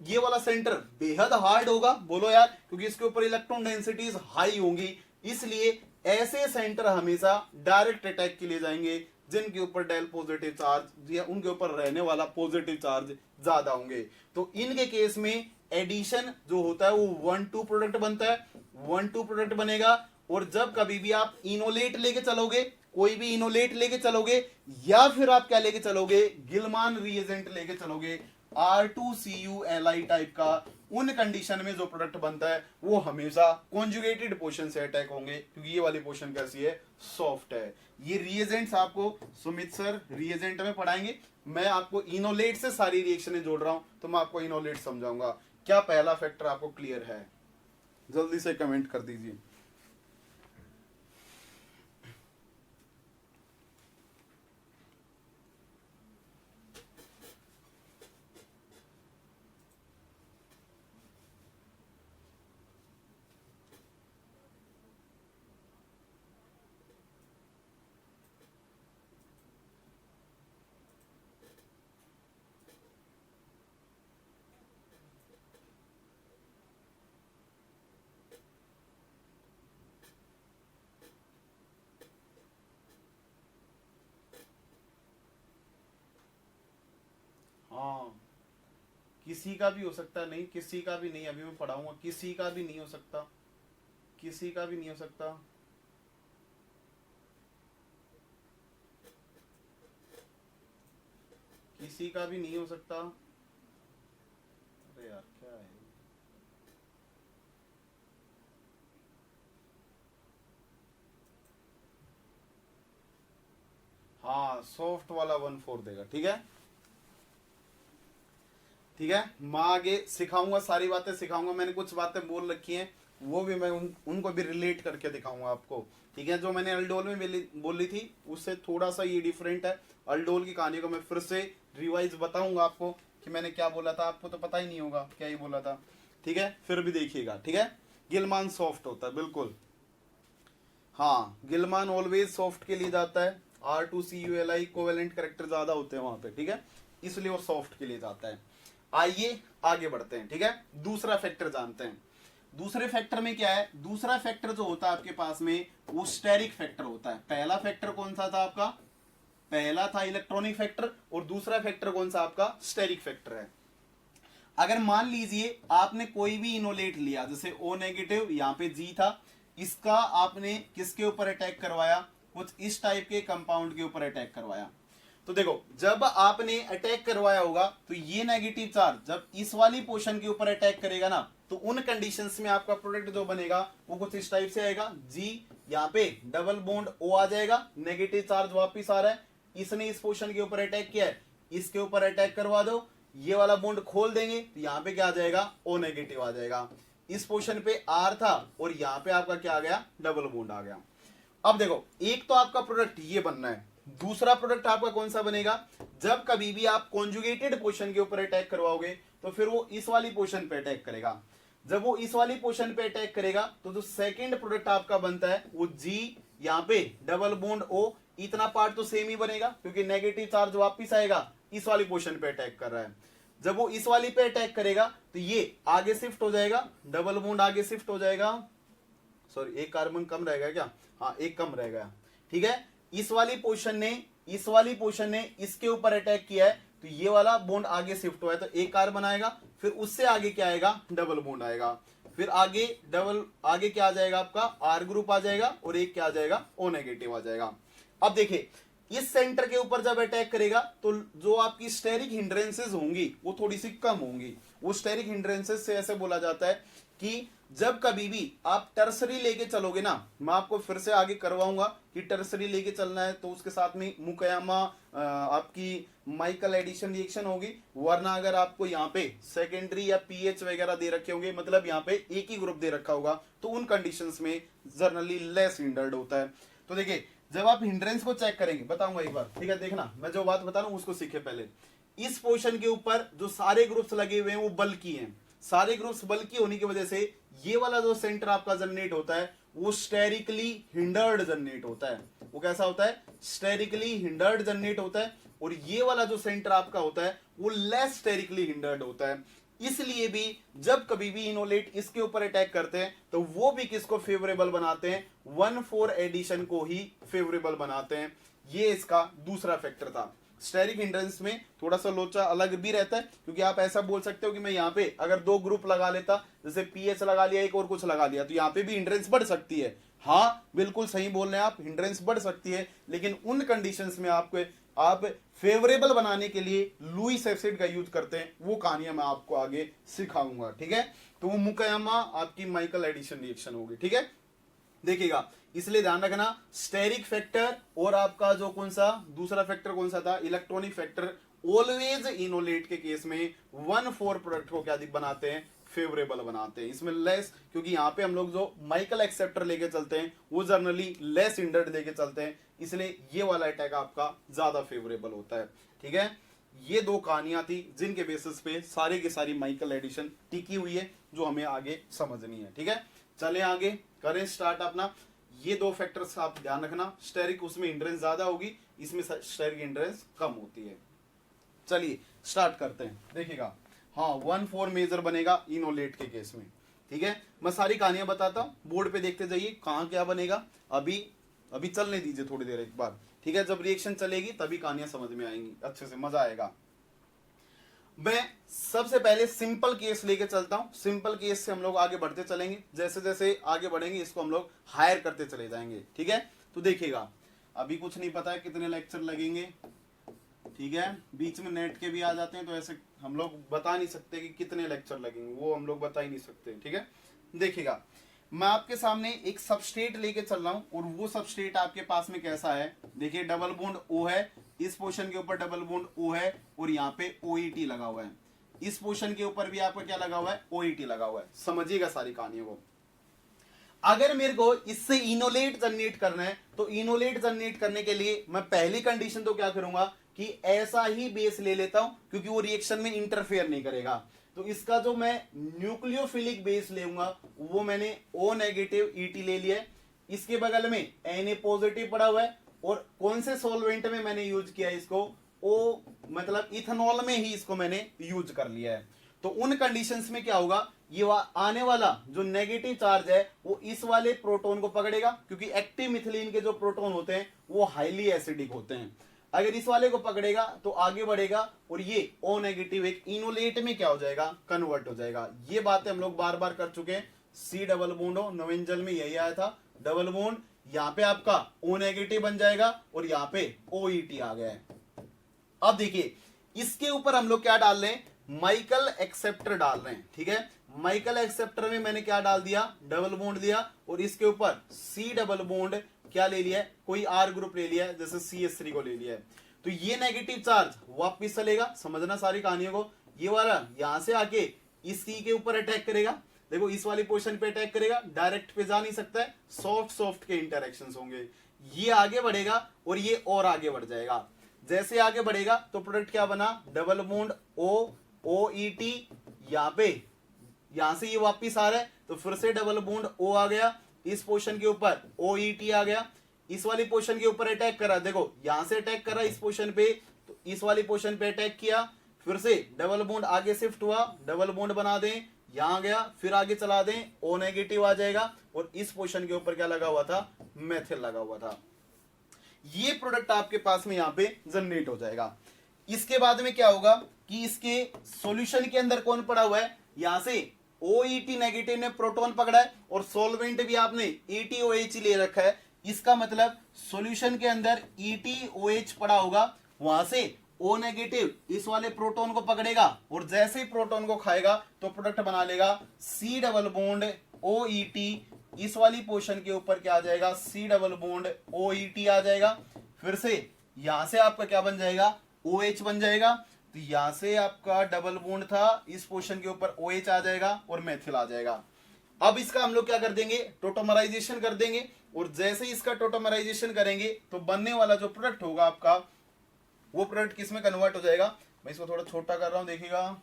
[SPEAKER 1] ये वाला सेंटर बेहद हार्ड होगा, बोलो यार, क्योंकि इसके ऊपर इलेक्ट्रॉन डेंसिटीज हाई होंगी। इसलिए ऐसे सेंटर हमेशा डायरेक्ट अटैक के लिए जाएंगे जिनके ऊपर डेल पॉजिटिव चार्ज या उनके ऊपर रहने वाला पॉजिटिव चार्ज ज्यादा होंगे। तो इनके केस में एडिशन जो होता है वो 1-2 प्रोडक्ट बनता है, 1-2 प्रोडक्ट बनेगा। और जब कभी भी आप इनोलेट लेके चलोगे, कोई भी इनोलेट लेके चलोगे या फिर आप क्या लेके चलोगे? गिलमान रिएजेंट लेके चलोगे R2CuLi टाइप का, उन कंडीशन में जो प्रोडक्ट बनता है वो हमेशा कॉन्जुगेटेड पोर्शन से अटैक होंगे, क्योंकि ये वाली पोर्शन कैसी है? सॉफ्ट है। ये रिएजेंट्स आपको सुमित सर रिएजेंट में पढ़ाएंगे। मैं आपको इनोलेट से सारी रिएक्शनें जोड़ रहा हूं तो मैं आपको इनोलेट समझाऊंगा। क्या पहला फैक्टर आपको क्लियर है? जल्दी से कमेंट कर दीजिए। हाँ, किसी का भी हो सकता, नहीं किसी का भी नहीं, अभी मैं पढ़ाऊंगा। किसी का भी नहीं हो सकता, किसी का भी नहीं हो सकता। किसी का भी नहीं हो सकता। अरे यार क्या है? हाँ, सॉफ्ट वाला 1/4 देगा। ठीक है, ठीक है। मैं आगे सिखाऊंगा, सारी बातें सिखाऊंगा। मैंने कुछ बातें बोल रखी हैं वो भी मैं उनको भी रिलेट करके दिखाऊंगा आपको। ठीक है, जो मैंने अल्डोल में बोली थी उससे थोड़ा सा ये डिफरेंट है। अल्डोल की कहानी को मैं फिर से रिवाइज बताऊंगा आपको कि मैंने क्या बोला था। आपको तो पता ही नहीं होगा क्या ही बोला था। ठीक है, फिर भी देखिएगा। ठीक है, गिलमान सॉफ्ट होता है बिल्कुल। हाँ, गिलमान ऑलवेज सॉफ्ट के लिए जाता है। R2CuLi कोवेलेंट कैरेक्टर ज्यादा होते हैं वहां पे। ठीक है, इसलिए वो सॉफ्ट के लिए जाता है। आइए आगे बढ़ते हैं। ठीक है, दूसरा फैक्टर जानते हैं। दूसरे फैक्टर में क्या है? दूसरा फैक्टर जो होता है आपके पास में वो स्टेरिक फैक्टर होता है। पहला फैक्टर कौन सा था आपका? पहला था इलेक्ट्रॉनिक फैक्टर और दूसरा फैक्टर कौन सा आपका? स्टेरिक फैक्टर है। अगर मान लीजिए आपने कोई भी इनोलेट लिया, जैसे O नेगेटिव, यहाँ पे G था, इसका आपने किसके ऊपर अटैक करवाया? कुछ इस टाइप के कंपाउंड के ऊपर अटैक करवाया। तो तो देखो जब आपने अटैक करवाया होगा तो ये नेगेटिव चार्ज जब इस वाली पोर्शन के ऊपर अटैक करेगा ना, तो उन कंडीशंस में आपका प्रोडक्ट जो बनेगा वो कुछ इस टाइप से आएगा। जी यहाँ पे डबल बॉन्ड O आ जाएगा, नेगेटिव चार्ज वापिस आ रहा है, इसने इस पोर्शन के ऊपर अटैक किया है, इसके ऊपर अटैक करवा दो, ये वाला बॉन्ड खोल देंगे तो यहाँ पे क्या आ जाएगा, O नेगेटिव आ जाएगा। इस पोर्शन पे R था और यहाँ पे आपका क्या आ गया, डबल बॉन्ड आ गया। अब देखो एक तो आपका प्रोडक्ट ये बनना है, दूसरा प्रोडक्ट आपका कौन सा बनेगा, जब कभी भी आप कॉन्जुगेटेड पोर्शन के ऊपर अटैक करवाओगे तो फिर वो इस वाली पोर्शन पे अटैक करेगा। जब वो इस वाली पोर्शन पे अटैक करेगा तो जो सेकंड प्रोडक्ट आपका बनता है वो G यहाँ पे डबल बॉन्ड O, इतना पार्ट तो सेम ही बनेगा क्योंकि नेगेटिव चार्ज वापिस आएगा, इस वाली पोर्शन पे अटैक कर रहा है। जब वो इस वाली पे अटैक करेगा तो ये आगे शिफ्ट हो जाएगा, डबल बॉन्ड आगे शिफ्ट हो जाएगा, सॉरी एक कार्बन कम रहेगा क्या, हाँ एक कम रहेगा, ठीक है। इस वाली पोर्शन ने इसके ऊपर अटैक किया है तो ये वाला बॉन्ड आगे शिफ्ट हुआ है तो एक कार्बन आएगा, फिर उससे आगे क्या आएगा, डबल बॉन्ड आएगा, फिर आगे क्या आ जाएगा आपका R ग्रुप आ जाएगा और एक क्या आ जाएगा, O नेगेटिव आ जाएगा। अब देखिए इस सेंटर के ऊपर जब अटैक करेगा तो जो आपकी स्टेरिक हिंड्रेंसेस होंगी वो थोड़ी सी कम होंगी। वो स्टेरिक हिंड्रेंसेस से ऐसे बोला जाता है कि जब कभी भी आप टर्सरी लेके चलोगे ना, मैं आपको फिर से आगे करवाऊंगा कि टर्सरी लेके चलना है तो उसके साथ में मुकयामा आपकी माइकल एडिशन रिएक्शन होगी, वरना अगर आपको यहाँ पे सेकेंडरी या पीएच वगैरह दे रखे होंगे, मतलब यहाँ पे एक ही ग्रुप दे रखा होगा, तो उन कंडीशंस में जनरली लेस हिंडर्ड होता है। तो देखिए जब आप हिंड्रेंस को चेक करेंगे, बताऊंगा एक बार, ठीक है, देखना मैं जो बात बता रहा हूं उसको सीखे पहले। इस पोर्शन के ऊपर जो सारे ग्रुप्स लगे हुए हैं वो बल्कि हैं, सारे ग्रुप्स बल्कि होने की वजह से ये वाला जो सेंटर आपका जनरेट होता है वो स्टेरिकली हिंडर्ड जनरेट होता है। वो कैसा होता है, स्टेरिकली हिंडर्ड जनरेट होता है, और ये वाला जो सेंटर आपका होता है वो लेस स्टेरिकली हिंडर्ड होता है। इसलिए भी जब कभी भी इनोलेट इसके ऊपर अटैक करते हैं तो वो भी किसको फेवरेबल बनाते हैं, 1,4 एडिशन को ही फेवरेबल बनाते हैं। ये इसका दूसरा फैक्टर था। स्टेरिक हिंड्रेंस में थोड़ा सा लोचा अलग भी रहता है, क्योंकि आप ऐसा बोल सकते हो कि मैं यहाँ पे अगर 2 ग्रुप लगा लेता, जैसे पीएच लगा लिया, एक और कुछ लगा लिया, तो यहाँ पे भी हिंड्रेंस बढ़ सकती है। हाँ बिल्कुल सही बोल रहे हैं आप, हिंड्रेंस बढ़ सकती है, लेकिन उन कंडीशंस में आप फेवरेबल बनाने के लिए लुईस एसिड का यूज करते हैं। वो कहानियां मैं आपको आगे सिखाऊंगा, ठीक है। तो वो मुकयामा आपकी माइकल एडिशन रिएक्शन होगी, ठीक है, देखिएगा। इसलिए ध्यान रखना स्टेरिक फैक्टर और आपका जो कौन सा दूसरा फैक्टर कौन सा था, इलेक्ट्रॉनिक फैक्टर, ऑलवेज इनोलेट के केस में 1,4 प्रोडक्ट को क्या बनाते हैं, फेवरेबल बनाते हैं। इसमें लेस, क्योंकि यहाँ पे हम लोग जो माइकल एक्सेप्टर लेके चलते हैं वो जनरली लेस हिंडर्ड लेके चलते हैं, इसलिए ये वाला अटैक आपका ज्यादा फेवरेबल होता है, ठीक है। ये 2 कहानियां थी जिनके बेसिस पे सारी की सारी माइकल एडिशन टिकी हुई है, जो हमें आगे समझनी है, ठीक है। चले आगे करें स्टार्ट अपना। ये 2 फैक्टर्स आप ध्यान रखना, स्टेरिक उसमें हिंड्रेंस ज्यादा होगी, इसमें स्टेरिक हिंड्रेंस कम होती है। चलिए स्टार्ट करते हैं, देखिएगा। हाँ 1,4 मेजर बनेगा इनोलेट के केस में, ठीक है। मैं सारी कहानियां बताता हूं, बोर्ड पे देखते जाइए कहां क्या बनेगा। अभी चलने दीजिए थोड़ी देर एक बार, ठीक है। जब रिएक्शन चलेगी तभी कहानियां समझ में आएंगी, अच्छे से मजा आएगा। मैं सबसे पहले सिंपल केस लेके चलता हूं, सिंपल केस से हम लोग आगे बढ़ते चलेंगे, जैसे जैसे आगे बढ़ेंगे इसको हम लोग हायर करते चले जाएंगे, ठीक है। तो देखिएगा अभी कुछ नहीं पता है कितने लेक्चर लगेंगे, ठीक है, बीच में नेट के भी आ जाते हैं तो ऐसे हम लोग बता नहीं सकते कि कितने लेक्चर लगेंगे, वो हम लोग बता ही नहीं सकते, ठीक है। देखिएगा मैं आपके सामने एक सबस्ट्रेट लेके चल रहा हूं, और वो सबस्ट्रेट आपके पास में कैसा है, देखिए डबल बॉन्ड O है, इस पोर्शन के ऊपर डबल बॉन्ड O है, और यहाँ पे OET लगा हुआ है, इस पोर्शन के ऊपर भी आपका क्या लगा हुआ है, OET लगा हुआ है। समझिएगा सारी कहानियों को। अगर मेरे को इससे इनोलेट जनरेट करना है तो इनोलेट जनरेट करने के लिए मैं पहली कंडीशन तो क्या करूंगा कि ऐसा ही बेस ले लेता हूं, क्योंकि वो रिएक्शन में इंटरफेयर नहीं करेगा। तो इसका जो मैं न्यूक्लियोफिलिक बेस लूंगा वो मैंने O नेगेटिव ET ले लिया है, इसके बगल में Na पॉजिटिव पड़ा हुआ है, और कौन से सॉल्वेंट में मैंने यूज किया है इसको, O मतलब इथेनॉल में ही इसको मैंने यूज कर लिया है। तो उन कंडीशंस में क्या होगा, ये आने वाला जो नेगेटिव चार्ज है वो इस वाले प्रोटॉन को पकड़ेगा, क्योंकि एक्टिव मिथिलीन के जो प्रोटॉन होते हैं वो हाईली एसिडिक होते हैं। अगर इस वाले को पकड़ेगा तो आगे बढ़ेगा, और ये O नेगेटिव एक इनोलेट में क्या हो जाएगा, कन्वर्ट हो जाएगा। ये बातें हम लोग बार बार कर चुके हैं। C डबल बॉन्ड O, नोवेंजल में यही आया था, डबल बॉन्ड यहाँ पे आपका O नेगेटिव बन जाएगा, और यहाँ पे OET आ गया है, अब देखिए इसके ऊपर हम लोग क्या डाल रहे हैं, माइकल एक्सेप्टर डाल रहे हैं, ठीक है। माइकल एक्सेप्टर में मैंने क्या डाल दिया, डबल बॉन्ड दिया, और इसके ऊपर सी डबल बॉन्ड क्या ले लिया है, कोई आर ग्रुप ले लिया है, जैसे CH3 को ले लिया है। तो ये नेगेटिव चार्ज वापिस चलेगा, समझना सारी कहानियों को। ये वाला यहां से आके इस सी के ऊपर अटैक करेगा, देखो इस वाली पोजीशन पे अटैक करेगा, डायरेक्ट पे जा नहीं सकता है, सॉफ्ट सॉफ्ट के इंटरेक्शंस होंगे। ये आगे बढ़ेगा और ये और आगे बढ़ जाएगा। जैसे आगे बढ़ेगा तो प्रोडक्ट क्या बना, डबल बॉन्ड OET, यहाँ पे यहां से ये वापिस आ रहा है तो फिर से डबल बॉन्ड O आ गया, इस पोजीशन के ऊपर OET आ गया, इस वाली पोजीशन के ऊपर अटैक करा, देखो यहां से अटैक करा इस पोजीशन पे, तो इस वाली पोजीशन पे अटैक किया, फिर से डबल बॉन्ड आगे शिफ्ट हुआ, डबल बॉन्ड बना दें, यहां गया, फिर आगे चला दें, O नेगेटिव आ जाएगा, और इस पोजीशन के ऊपर क्या लगा हुआ था, मेथिल लगा हुआ था। ये प्रोडक्ट आपके पास में यहां पे जनरेट हो जाएगा। इसके बाद में क्या होगा कि इसके सॉल्यूशन के अंदर कौन पड़ा हुआ है, यहां से OET नेगेटिव ने प्रोटॉन पकड़ा है, और सॉल्वेंट भी आपने ETOH ले रखा है। इसका मतलब सॉल्यूशन के अंदर ETOH पड़ा होगा, वहां से O नेगेटिव इस वाले प्रोटॉन को पकड़ेगा, और जैसे ही प्रोटॉन को खाएगा तो प्रोडक्ट बना लेगा C डबल बॉन्ड OET, इस वाली पोजीशन के ऊपर क्या आ जाएगा, C डबल बॉन्ड OET आ जाएगा, फिर से यहां से आपका क्या बन जाएगा, OH बन जाएगा, तो यहां से आपका डबल बॉन्ड था, इस पोजीशन के ऊपर OH आ जाएगा और मेथिल आ जाएगा। अब इसका हम लोग क्या कर देंगे, टोटोमराइजेशन कर देंगे, और जैसे ही इसका टोटोमराइजेशन करेंगे तो बनने वाला जो प्रोडक्ट होगा आपका, वो प्रोडक्ट किस में कन्वर्ट हो जाएगा। मैं इसको थोड़ा छोटा कर रहा हूं, देखिएगा,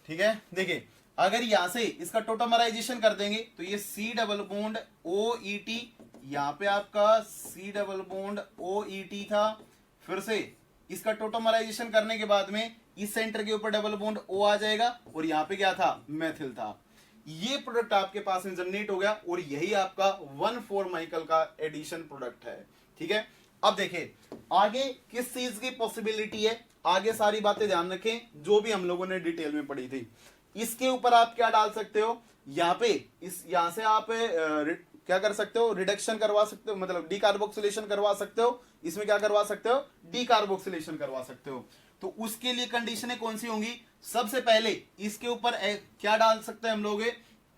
[SPEAKER 1] ठीक है। देखिए अगर यहां से इसका टोटोमराइजेशन कर देंगे तो ये C डबल बॉन्ड OET, यहां पे आपका C डबल बॉन्ड OET था, फिर से इसका टोटोमराइजेशन करने के बाद में इस सेंटर के ऊपर डबल बॉन्ड O आ जाएगा, और यहां पे क्या था, मेथिल था। ये प्रोडक्ट आपके पास में जनरेट हो गया, और यही आपका 1,4 माइकल का एडिशन प्रोडक्ट है, ठीक है। अब देखिए आगे किस चीज की पॉसिबिलिटी है, आगे सारी बातें ध्यान रखें जो भी हम लोगों ने डिटेल में पढ़ी थी। इसके ऊपर आप क्या डाल सकते हो, यहाँ पे यहां से आप क्या कर सकते हो, रिडक्शन करवा सकते हो, मतलब डीकार्बोक्सिलेशन करवा सकते हो, इसमें क्या करवा सकते हो, डीकार्बोक्सिलेशन करवा सकते हो। तो उसके लिए कंडीशनें कौन सी होंगी, सबसे पहले इसके ऊपर क्या डाल सकते हैं हम लोग,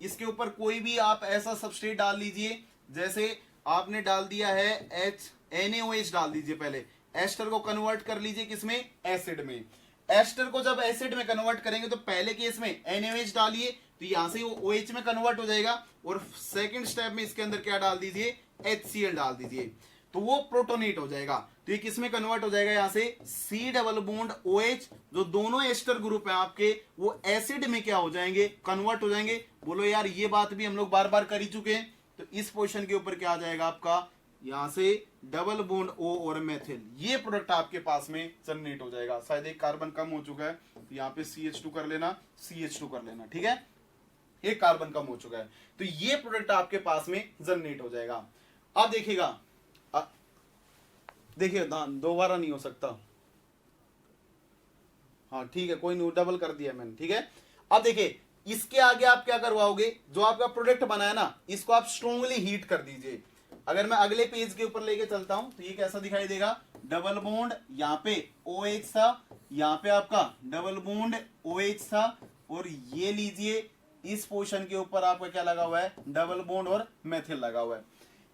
[SPEAKER 1] इसके ऊपर कोई भी आप ऐसा सबस्ट्रेट डाल लीजिए, जैसे आपने डाल दिया है NaOH डाल दीजिए, पहले एस्टर को कन्वर्ट कर लीजिए किसमें, एसिड में। एस्टर को जब एसिड में कन्वर्ट करेंगे तो पहले केस में NaOH डालिए, तो यहां से वो OH में कन्वर्ट हो जाएगा, और सेकंड स्टेप में इसके अंदर क्या डाल दीजिए, HCl डाल दीजिए, तो वो प्रोटोनेट हो जाएगा। तो ये किसमें कन्वर्ट हो जाएगा, यहां से C डबल बॉन्ड OH, जो दोनों एस्टर ग्रुप है आपके, वो एसिड में क्या हो जाएंगे, कन्वर्ट हो जाएंगे। बोलो यार ये बात भी हम लोग बार बार कर ही चुके हैं। तो इस पोजीशन के ऊपर क्या आ जाएगा आपका, यहां से डबल बॉन्ड O और मेथिल, ये प्रोडक्ट आपके पास में जनरेट हो जाएगा। शायद एक कार्बन कम हो चुका है, तो यहाँ पे CH2 कर लेना, CH2 कर लेना, ठीक है, एक कार्बन कम हो चुका है, तो ये प्रोडक्ट आपके पास में जनरेट हो जाएगा। अब देखिएगा, देखिए दोबारा नहीं हो सकता, हाँ ठीक है, कोई नहीं, डबल कर दिया मैंने, ठीक है। अब देखिए इसके आगे आप क्या करवाओगे, जो आपका प्रोडक्ट बनाया ना, इसको आप स्ट्रोंगली हीट कर दीजिए। अगर मैं अगले पेज के ऊपर लेके चलता हूं तो ये कैसा दिखाई देगा, डबल बॉन्ड यहाँ पे OH था, यहाँ पे आपका डबल बॉन्ड OH था, और ये लीजिए इस पोजीशन के ऊपर आपका क्या लगा हुआ है, डबल बॉन्ड और मेथिल लगा हुआ है।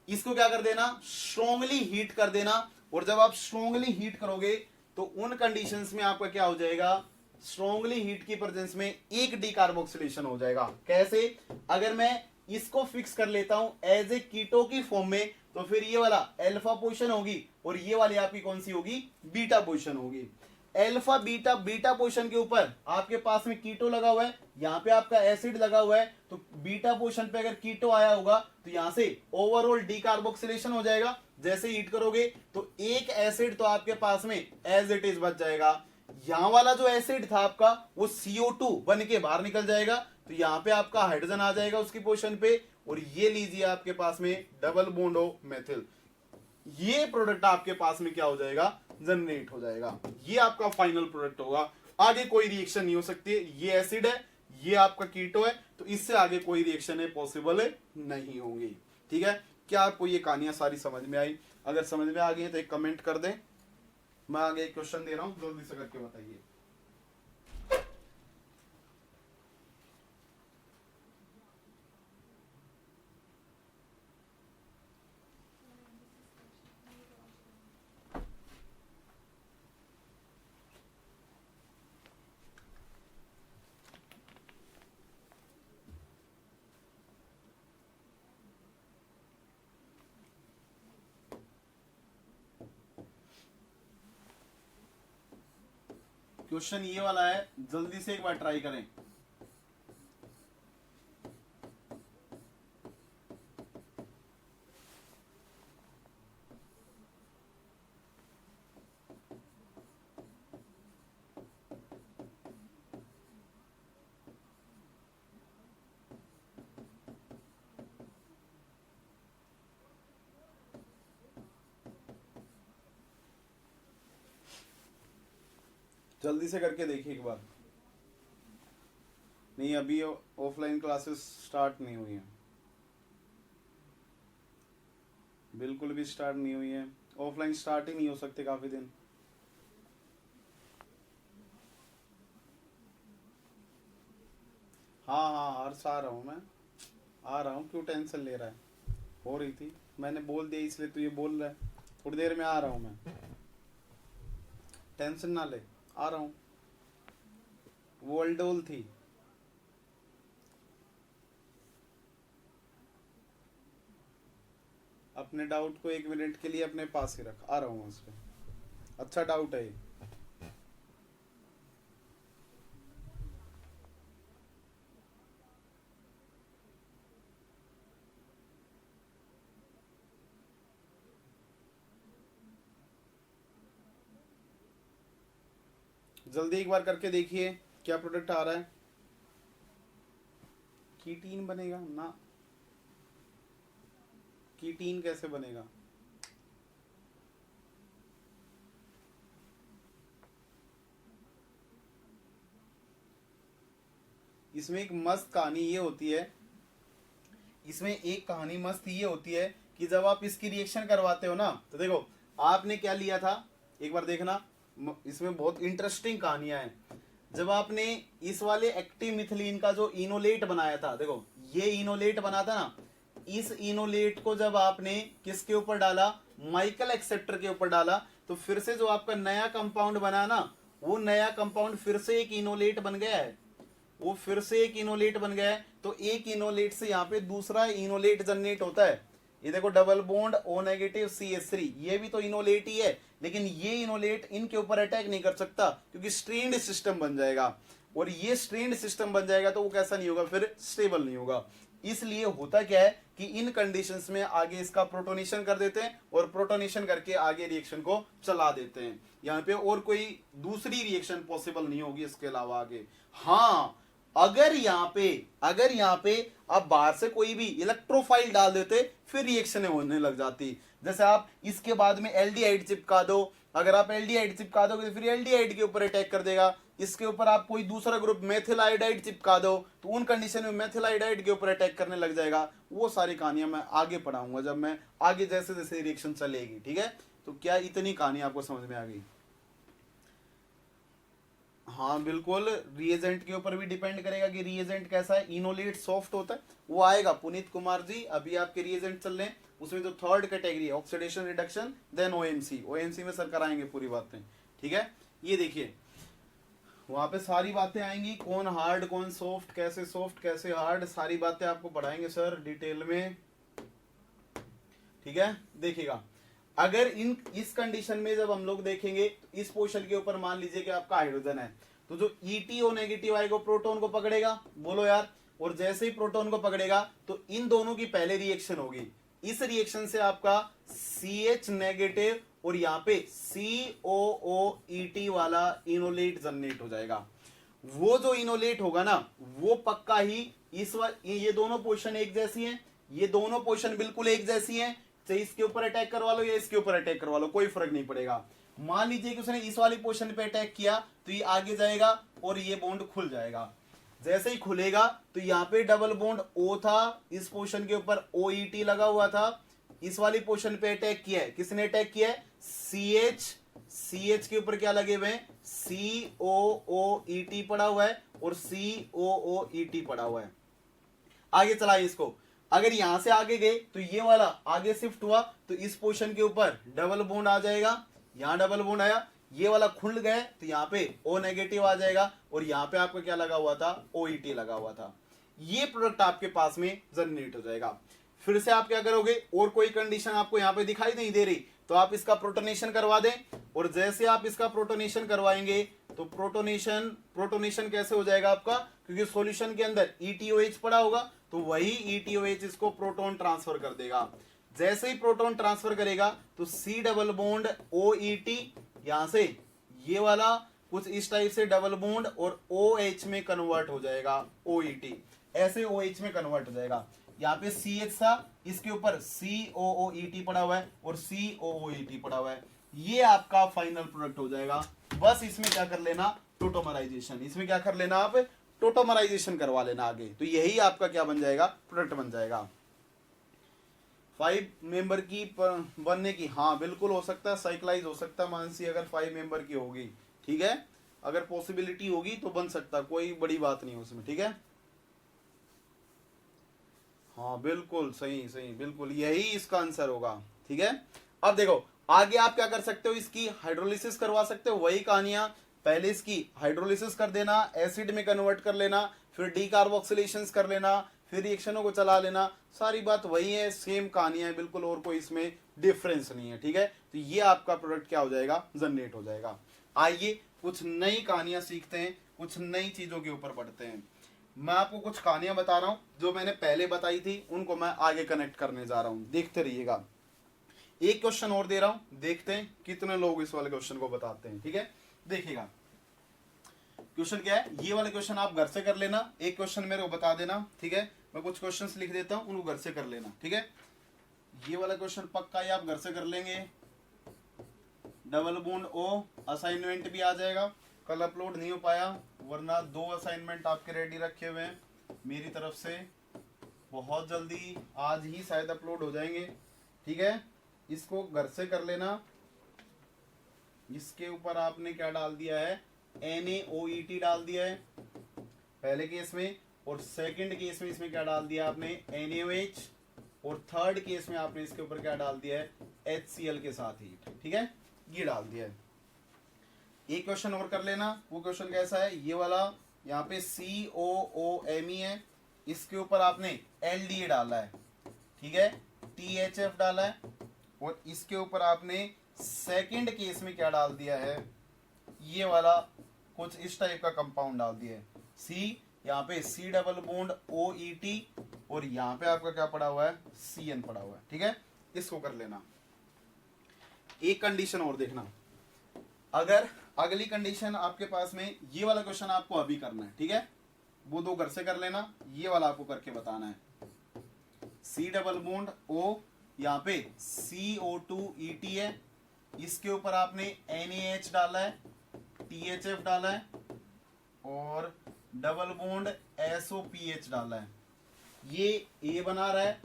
[SPEAKER 1] इसको क्या कर देना, स्ट्रोंगली हीट कर देना, और जब आप स्ट्रोंगली हीट करोगे तो उन कंडीशंस में आपका क्या हो जाएगा, स्ट्रोंगली हीट की प्रेजेंस में एक डीकार्बोक्सिलेशन हो जाएगा। कैसे, अगर मैं इसको फिक्स कर लेता हूं एज ए कीटो की फॉर्म में, तो फिर ये वाला अल्फा पोजीशन होगी, और ये वाली आपकी कौन सी होगी, बीटा पोजीशन होगी। अल्फा बीटा, बीटा पोजीशन के ऊपर आपके पास में कीटो लगा हुआ है, यहाँ पे आपका एसिड लगा हुआ है, तो बीटा पोजीशन पे अगर कीटो आया होगा तो यहाँ से ओवरऑल डीकार्बोक्सिलेशन हो जाएगा। जैसे हीट करोगे तो एक एसिड तो आपके पास में एज इट इज बच जाएगा, यहाँ वाला जो एसिड था आपका वो CO2 बन के बाहर निकल जाएगा, तो यहाँ पे आपका हाइड्रोजन आ जाएगा उसकी पोजीशन पे, और ये लीजिए आपके पास में डबल बॉन्ड O मेथिल, ये प्रोडक्ट आपके पास में क्या हो जाएगा, जनरेट हो जाएगा। ये आपका फाइनल प्रोडक्ट होगा, आगे कोई रिएक्शन नहीं हो सकती। ये एसिड है, ये आपका कीटो है, तो इससे आगे कोई रिएक्शन है पॉसिबल नहीं होंगी, ठीक है। क्या आपको ये कहानियां सारी समझ में आई? अगर समझ में आ गई है तो एक कमेंट कर दें। मैं आगे एक क्वेश्चन दे रहा हूं, जल्दी से करके बताइए। क्वेश्चन ये वाला है, जल्दी से एक बार ट्राई करें। जल्दी से करके देखिए एक बार। नहीं, अभी ऑफलाइन क्लासेस स्टार्ट नहीं हुई हैं, बिल्कुल भी स्टार्ट नहीं हुई है। ऑफलाइन स्टार्ट ही नहीं हो सकते काफी दिन। हाँ हाँ, हर्ष आ रहा हूँ मैं, आ रहा हूँ, क्यों टेंशन ले रहा है। हो रही थी, मैंने बोल दिया इसलिए तू ये बोल रहा है। थोड़ी देर में आ रहा हूँ मैं, टेंशन ना ले, आ रहा हूँ। वो अल्डोल थी। अपने डाउट को 1 मिनट के लिए अपने पास ही रख, आ रहा हूँ उस पर। अच्छा डाउट है ये। जल्दी एक बार करके देखिए क्या प्रोडक्ट आ रहा है। कीटीन बनेगा ना, कीटीन कैसे बनेगा। इसमें एक मस्त कहानी ये होती है, इसमें एक कहानी मस्त ये होती है कि जब आप इसकी रिएक्शन करवाते हो ना, तो देखो आपने क्या लिया था, एक बार देखना, इसमें बहुत इंटरेस्टिंग कहानियां हैं। जब आपने इस वाले एक्टिव मिथिलीन का जो इनोलेट बनाया था, देखो ये इनोलेट बना था ना, इस इनोलेट को जब आपने किसके ऊपर डाला, माइकल एक्सेप्टर के ऊपर डाला, तो फिर से जो आपका नया कंपाउंड बना ना, वो नया कंपाउंड फिर से एक इनोलेट बन गया है, वो फिर से एक इनोलेट बन गया है। तो एक इनोलेट से यहाँ पे दूसरा इनोलेट जनरेट होता है। ये देखो double bond O negative CH3, ये भी तो इनोलेट ही है, लेकिन ये इनोलेट इनके ऊपर अटैक नहीं कर सकता क्योंकि स्ट्रेन्ड सिस्टम बन जाएगा, और ये स्ट्रेन्ड सिस्टम बन जाएगा तो वो कैसा नहीं होगा, फिर स्टेबल नहीं होगा। इसलिए होता क्या है कि इन कंडीशंस में आगे इसका प्रोटोनेशन कर देते हैं और प्रोटोनेशन करके आगे रिएक्शन को चला देते हैं। यहाँ पे और कोई दूसरी रिएक्शन पॉसिबल नहीं होगी इसके अलावा आगे। हाँ, अगर यहाँ पे आप बाहर से कोई भी इलेक्ट्रोफाइल डाल देते फिर रिएक्शन होने लग जाती। जैसे आप इसके बाद में एल्डिहाइड चिपका दो, अगर आप एल्डिहाइड चिपका दोगे तो फिर एल्डिहाइड के ऊपर अटैक कर देगा। इसके ऊपर आप कोई दूसरा ग्रुप मेथिल आयोडाइड चिपका दो तो उन कंडीशन में मेथिल आयोडाइड के ऊपर अटैक करने लग जाएगा। वो सारी कहानियां मैं आगे पढ़ाऊंगा जब मैं आगे जैसे जैसे रिएक्शन चलेगी, ठीक है। तो क्या इतनी कहानी आपको समझ में आ गई। हाँ बिल्कुल, रिएजेंट के ऊपर भी डिपेंड करेगा कि रिएजेंट कैसा है। इनोलेट सॉफ्ट होता है, वो आएगा पुनीत कुमार जी, अभी आपके रिएजेंट चल रहे हैं, उसमें जो थर्ड कैटेगरी है ऑक्सीडेशन रिडक्शन देन ओएमसी में सर कराएंगे पूरी बातें, ठीक है। ये देखिए वहां पे सारी बातें आएंगी, कौन हार्ड कौन सॉफ्ट कैसे हार्ड, सारी बातें आपको पढ़ाएंगे सर डिटेल में, ठीक है। देखिएगा अगर इस कंडीशन में जब हम लोग देखेंगे तो इस पोर्शन के ऊपर मान लीजिए कि आपका हाइड्रोजन है, तो जो ETO नेगेटिव आएगा प्रोटॉन को पकड़ेगा, बोलो यार, और जैसे ही प्रोटॉन को पकड़ेगा तो इन दोनों की पहले रिएक्शन होगी। इस रिएक्शन से आपका CH नेगेटिव और यहाँ पे COOET वाला इनोलेट जनरेट हो जाएगा। वो जो इनोलेट होगा ना वो पक्का ही ये दोनों पोर्शन एक जैसी हैं, ये दोनों पोर्शन बिल्कुल एक जैसी हैं, चाहे इसके ऊपर अटैक करवा लो या इसके ऊपर अटैक करवा लो, कोई फर्क नहीं पड़ेगा। मान लीजिए कि उसने इस वाली पोर्शन पे अटैक किया तो ये आगे जाएगा और ये बॉन्ड खुल जाएगा। जैसे ही खुलेगा तो यहाँ पे डबल बॉन्ड O था, इस पोर्शन के ऊपर OET लगा हुआ था, इस वाली पोर्शन पे अटैक किया है। किसने अटैक किया है? CH के ऊपर क्या लगे हुए हैं? COOET पड़ा हुआ है और COOET पड़ा हुआ है। आगे चलाए इसको, अगर यहां से आगे गए तो ये वाला आगे शिफ्ट हुआ तो इस पोर्शन के ऊपर डबल बॉन्ड आ जाएगा, यहां डबल बॉन्ड आया, ये वाला खुल गए तो यहाँ पे O नेगेटिव आ जाएगा और यहाँ पे आपका क्या लगा हुआ था? OET लगा हुआ था। ये प्रोडक्ट आपके पास में जनरेट हो जाएगा। फिर से आप क्या करोगे, और कोई कंडीशन आपको यहाँ पे दिखाई नहीं दे रही तो आप इसका प्रोटोनेशन करवा दें, और जैसे आप इसका प्रोटोनेशन करवाएंगे तो प्रोटोनेशन कैसे हो जाएगा आपका? क्योंकि सॉल्यूशन के अंदर ETOH पड़ा होगा तो वही ETOH इसको प्रोटॉन ट्रांसफर कर देगा। जैसे ही प्रोटॉन ट्रांसफर करेगा तो C डबल बॉन्ड OET, यहां से ये वाला कुछ इस टाइप से डबल बॉन्ड और OH में कन्वर्ट हो जाएगा, OET ऐसे OH में कन्वर्ट हो जाएगा। यहाँ पे CH था, इसके ऊपर COOET पड़ा हुआ है और COOET पड़ा हुआ है। ये आपका फाइनल प्रोडक्ट हो जाएगा। बस इसमें क्या कर लेना? टोटोमराइजेशन। इसमें क्या कर लेना? आप टोटोमराइजेशन करवा लेना आगे, तो यही आपका क्या बन जाएगा? प्रोडक्ट बन जाएगा। 5 मेंबर की बनने की, हाँ बिल्कुल हो सकता है, साइक्लाइज हो सकता है मानसी, अगर 5 मेंबर की होगी, ठीक है, अगर पॉसिबिलिटी होगी तो बन सकता, कोई बड़ी बात नहीं उसमें, ठीक है। हाँ बिल्कुल सही सही, बिल्कुल यही इसका आंसर होगा, ठीक है। अब देखो आगे आप क्या कर सकते हो, इसकी हाइड्रोलिसिस करवा सकते हो, वही कहानियां, पहले इसकी हाइड्रोलिसिस कर देना, एसिड में कन्वर्ट कर लेना, फिर डीकार्बोक्सिलेशन कर लेना, फिर रिएक्शनों को चला लेना, सारी बात वही है, सेम कहानियां है बिल्कुल, और कोई इसमें डिफरेंस नहीं है, ठीक है। तो ये आपका प्रोडक्ट क्या हो जाएगा? जनरेट हो जाएगा। आइए कुछ नई कहानियां सीखते हैं, कुछ नई चीजों के ऊपर पढ़ते हैं। मैं आपको कुछ कहानियां बता रहा हूं जो मैंने पहले बताई थी, उनको मैं आगे कनेक्ट करने जा रहा हूं, देखते रहिएगा। एक क्वेश्चन और दे रहा हूं, देखते हैं कितने लोग इस वाले क्वेश्चन को बताते हैं, ठीक है। देखिएगा क्वेश्चन क्या है, ये वाले क्वेश्चन आप घर से कर लेना, एक क्वेश्चन मेरे को बता देना, ठीक है। मैं कुछ क्वेश्चंस लिख देता हूं, उनको घर से कर लेना, ठीक है। ये वाला क्वेश्चन पक्का ही आप घर से कर लेंगे। डबल बॉन्ड O असाइनमेंट भी आ जाएगा, कल अपलोड नहीं हो पाया, वरना 2 असाइनमेंट आपके रेडी रखे हुए हैं मेरी तरफ से, बहुत जल्दी आज ही शायद अपलोड हो जाएंगे, ठीक है। इसको घर से कर लेना। इसके ऊपर आपने क्या डाल दिया है? NaOET डाल दिया है पहले केस में, और सेकंड केस में इसमें क्या डाल दिया आपने? NaOH, और थर्ड केस में आपने इसके ऊपर क्या डाल दिया है? HCl के साथ ही, ठीक है, ये डाल दिया है। एक क्वेश्चन और कर लेना, वो क्वेश्चन कैसा है? ये वाला, यहाँ पे COOMe है, इसके ऊपर आपने LDA डाला है, ठीक है, THF डाला है, और इसके ऊपर आपने सेकंड केस में क्या डाल दिया है? ये वाला कुछ इस टाइप का कंपाउंड डाल दिया है, C, यहाँ पे C डबल बॉन्ड OET, और यहाँ पे आपका क्या पड़ा हुआ है? CN पड़ा हुआ है, ठीक है। इसको कर लेना। एक कंडीशन और देखना, अगर अगली कंडीशन आपके पास में, ये वाला क्वेश्चन आपको अभी करना है, ठीक है, वो 2 घर से कर लेना, ये वाला आपको करके बताना है। C डबल बॉन्ड O, यहाँ पे CO2ET है, इसके ऊपर आपने NaH डाला है, THF डाला है, और डबल बॉन्ड SOPH डाला है, ये A बना रहा है।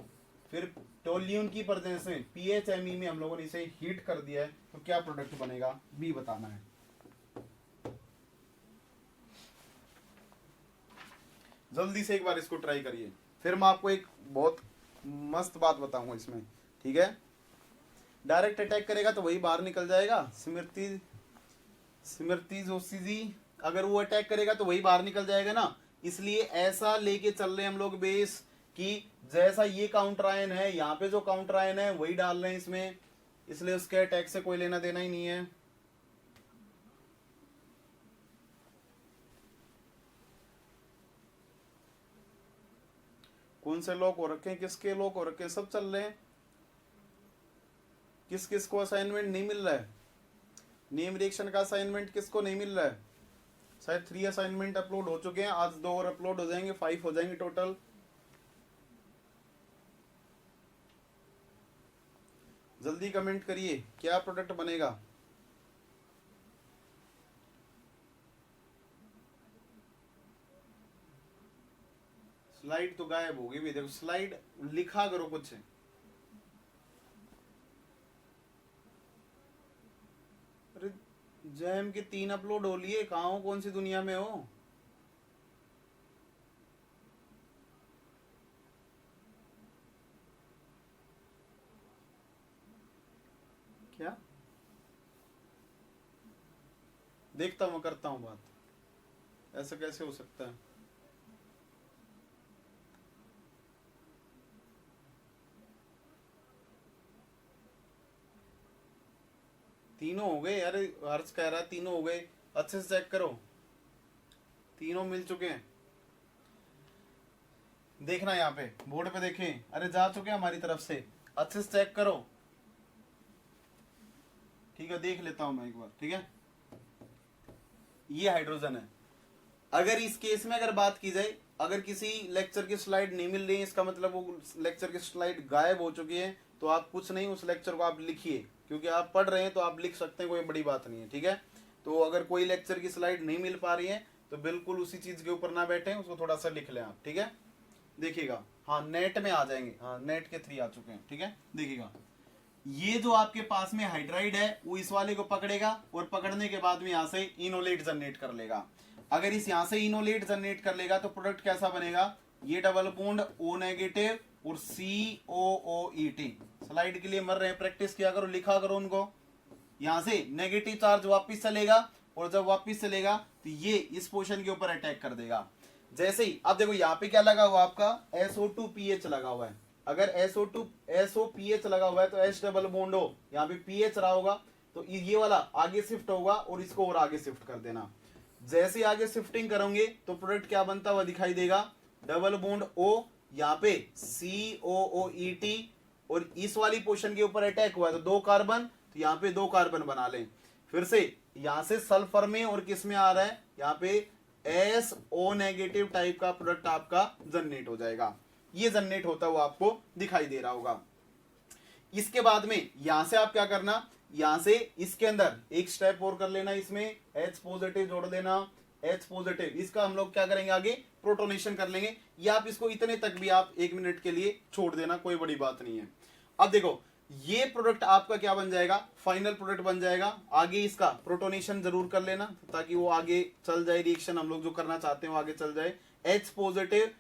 [SPEAKER 1] फिर टोल्यून की प्रेजेंस में PHME में हम लोगों ने इसे हीट कर दिया है, तो क्या प्रोडक्ट बनेगा? B बताना है। जल्दी से एक बार इसको ट्राई करिए, फिर मैं आपको एक बहुत मस्त बात बताऊंगा इसमें, ठीक है। डायरेक्ट अटैक करेगा तो वही बाहर निकल जाएगा, स्मृति जोशी जी, अगर वो अटैक करेगा तो वही बाहर निकल जाएगा ना, इसलिए ऐसा लेके चल रहे हैं हम लोग बेस कि जैसा ये काउंटर आयन है, यहाँ पे जो काउंटर आयन है वही डाल रहे हैं इसमें, इसलिए उसके अटैक से कोई लेना देना ही नहीं है। कौन से लॉक हो रखे हैं, किसके लॉक हो रखे हैं, सब चल रहे हैं। किस किस को असाइनमेंट नहीं मिल रहा है? नेम रिएक्शन का असाइनमेंट किसको नहीं मिल रहा है? शायद 3 असाइनमेंट अपलोड हो चुके हैं, आज 2 और अपलोड हो जाएंगे, 5 हो जाएंगे टोटल। जल्दी कमेंट करिए क्या प्रोडक्ट बनेगा। स्लाइड तो गायब होगी भी, देखो स्लाइड लिखा करो कुछ। जैम के 3 अपलोड हो लिए, कहाँ हो, कौन सी दुनिया में हो? क्या देखता हूँ, मैं करता हूँ बात। ऐसा कैसे हो सकता है? तीनों हो गए, अरे हर्ष कह रहा है तीनों हो गए। अच्छे से चेक करो, तीनों मिल चुके हैं। देखना यहाँ पे बोर्ड पे देखें, अरे जा चुके हैं हमारी तरफ से, अच्छे से चेक करो। ठीक है, देख लेता हूं मैं एक बार। ठीक है, ये हाइड्रोजन है। अगर इस केस में अगर बात की जाए, अगर किसी लेक्चर की स्लाइड नहीं मिल रही है, इसका मतलब वो लेक्चर की स्लाइड गायब हो चुकी है, तो आप कुछ नहीं, उस लेक्चर को आप लिखिए, क्योंकि आप पढ़ रहे हैं तो आप लिख सकते हैं, कोई बड़ी बात नहीं है। ठीक है, तो अगर कोई लेक्चर की स्लाइड नहीं मिल पा रही है तो बिल्कुल उसी चीज के ऊपर ना बैठे, उसको थोड़ा सा लिख लें आप। ठीक है, देखिएगा, हाँ नेट में आ जाएंगे, हाँ नेट के 3 आ चुके हैं। ठीक है, देखिएगा, ये जो आपके पास में हाइड्राइड है वो इस वाले को पकड़ेगा और पकड़ने के बाद में यहां से इनोलेट जनरेट कर लेगा। अगर इस यहां से इनोलेट जनरेट कर लेगा तो प्रोडक्ट कैसा बनेगा? ये डबल बॉन्ड O नेगेटिव और COOET। स्लाइड के लिए मर रहे हैं, प्रैक्टिस किया करो, लिखा करो उनको। यहां से नेगेटिव चार्ज वापिस चलेगा और जब वापिस चलेगा तो ये इस पोर्शन के ऊपर अटैक कर देगा। जैसे ही अब देखो यहाँ पे क्या लगा हुआ, आपका SO2PH लगा हुआ है। अगर SO2SOPH लगा हुआ है तो H डबल बॉन्ड हो, यहाँ पे PH रहा होगा, तो ये वाला आगे शिफ्ट होगा और इसको और आगे शिफ्ट कर देना। जैसे आगे शिफ्टिंग करोगे तो प्रोडक्ट क्या बनता हुआ दिखाई देगा? डबल बॉन्ड O, यहाँ पे COOET, और इस वाली पोर्शन के ऊपर अटैक हुआ है तो 2 कार्बन, तो यहाँ पे 2 कार्बन बना लें। फिर से यहां से सल्फर में और किस में आ रहा है, यहाँ पे SO नेगेटिव टाइप का प्रोडक्ट आपका जनरेट हो जाएगा। ये जनरेट होता हुआ आपको दिखाई दे रहा होगा। इसके बाद में यहां से आप क्या करना, यहां से इसके अंदर एक स्टेप और कर लेना, इसमें H पॉजिटिव जोड़ देना, H पॉजिटिव। इसका हम लोग क्या करेंगे, आगे प्रोटोनेशन कर लेंगे। या आप इसको इतने तक भी आप 1 मिनट के लिए छोड़ देना, कोई बड़ी बात नहीं है। अब देखो, ये प्रोडक्ट आपका क्या बन जाएगा, फाइनल प्रोडक्ट बन जाएगा। आगे इसका प्रोटोनेशन जरूर कर लेना ताकि वो आगे चल जाए, रिएक्शन हम लोग जो करना चाहते हैं वो आगे चल जाए। H पॉजिटिव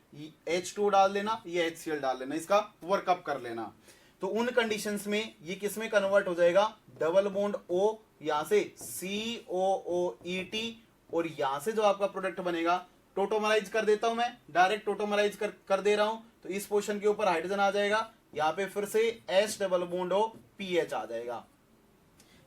[SPEAKER 1] H2 डाल लेना, ये HCl डाल लेना, इसका वर्कअप कर लेना। तो उन कंडीशंस में ये किस में कन्वर्ट हो जाएगा? डबल बॉन्ड O, यहां से COOET, और यहां से जो आपका प्रोडक्ट बनेगा, टोटोमराइज कर देता हूं मैं, डायरेक्ट टोटोमराइज कर दे रहा हूं, तो इस पोर्शन के ऊपर हाइड्रोजन आ जाएगा, यहां पे फिर से H double bond O PH आ जाएगा।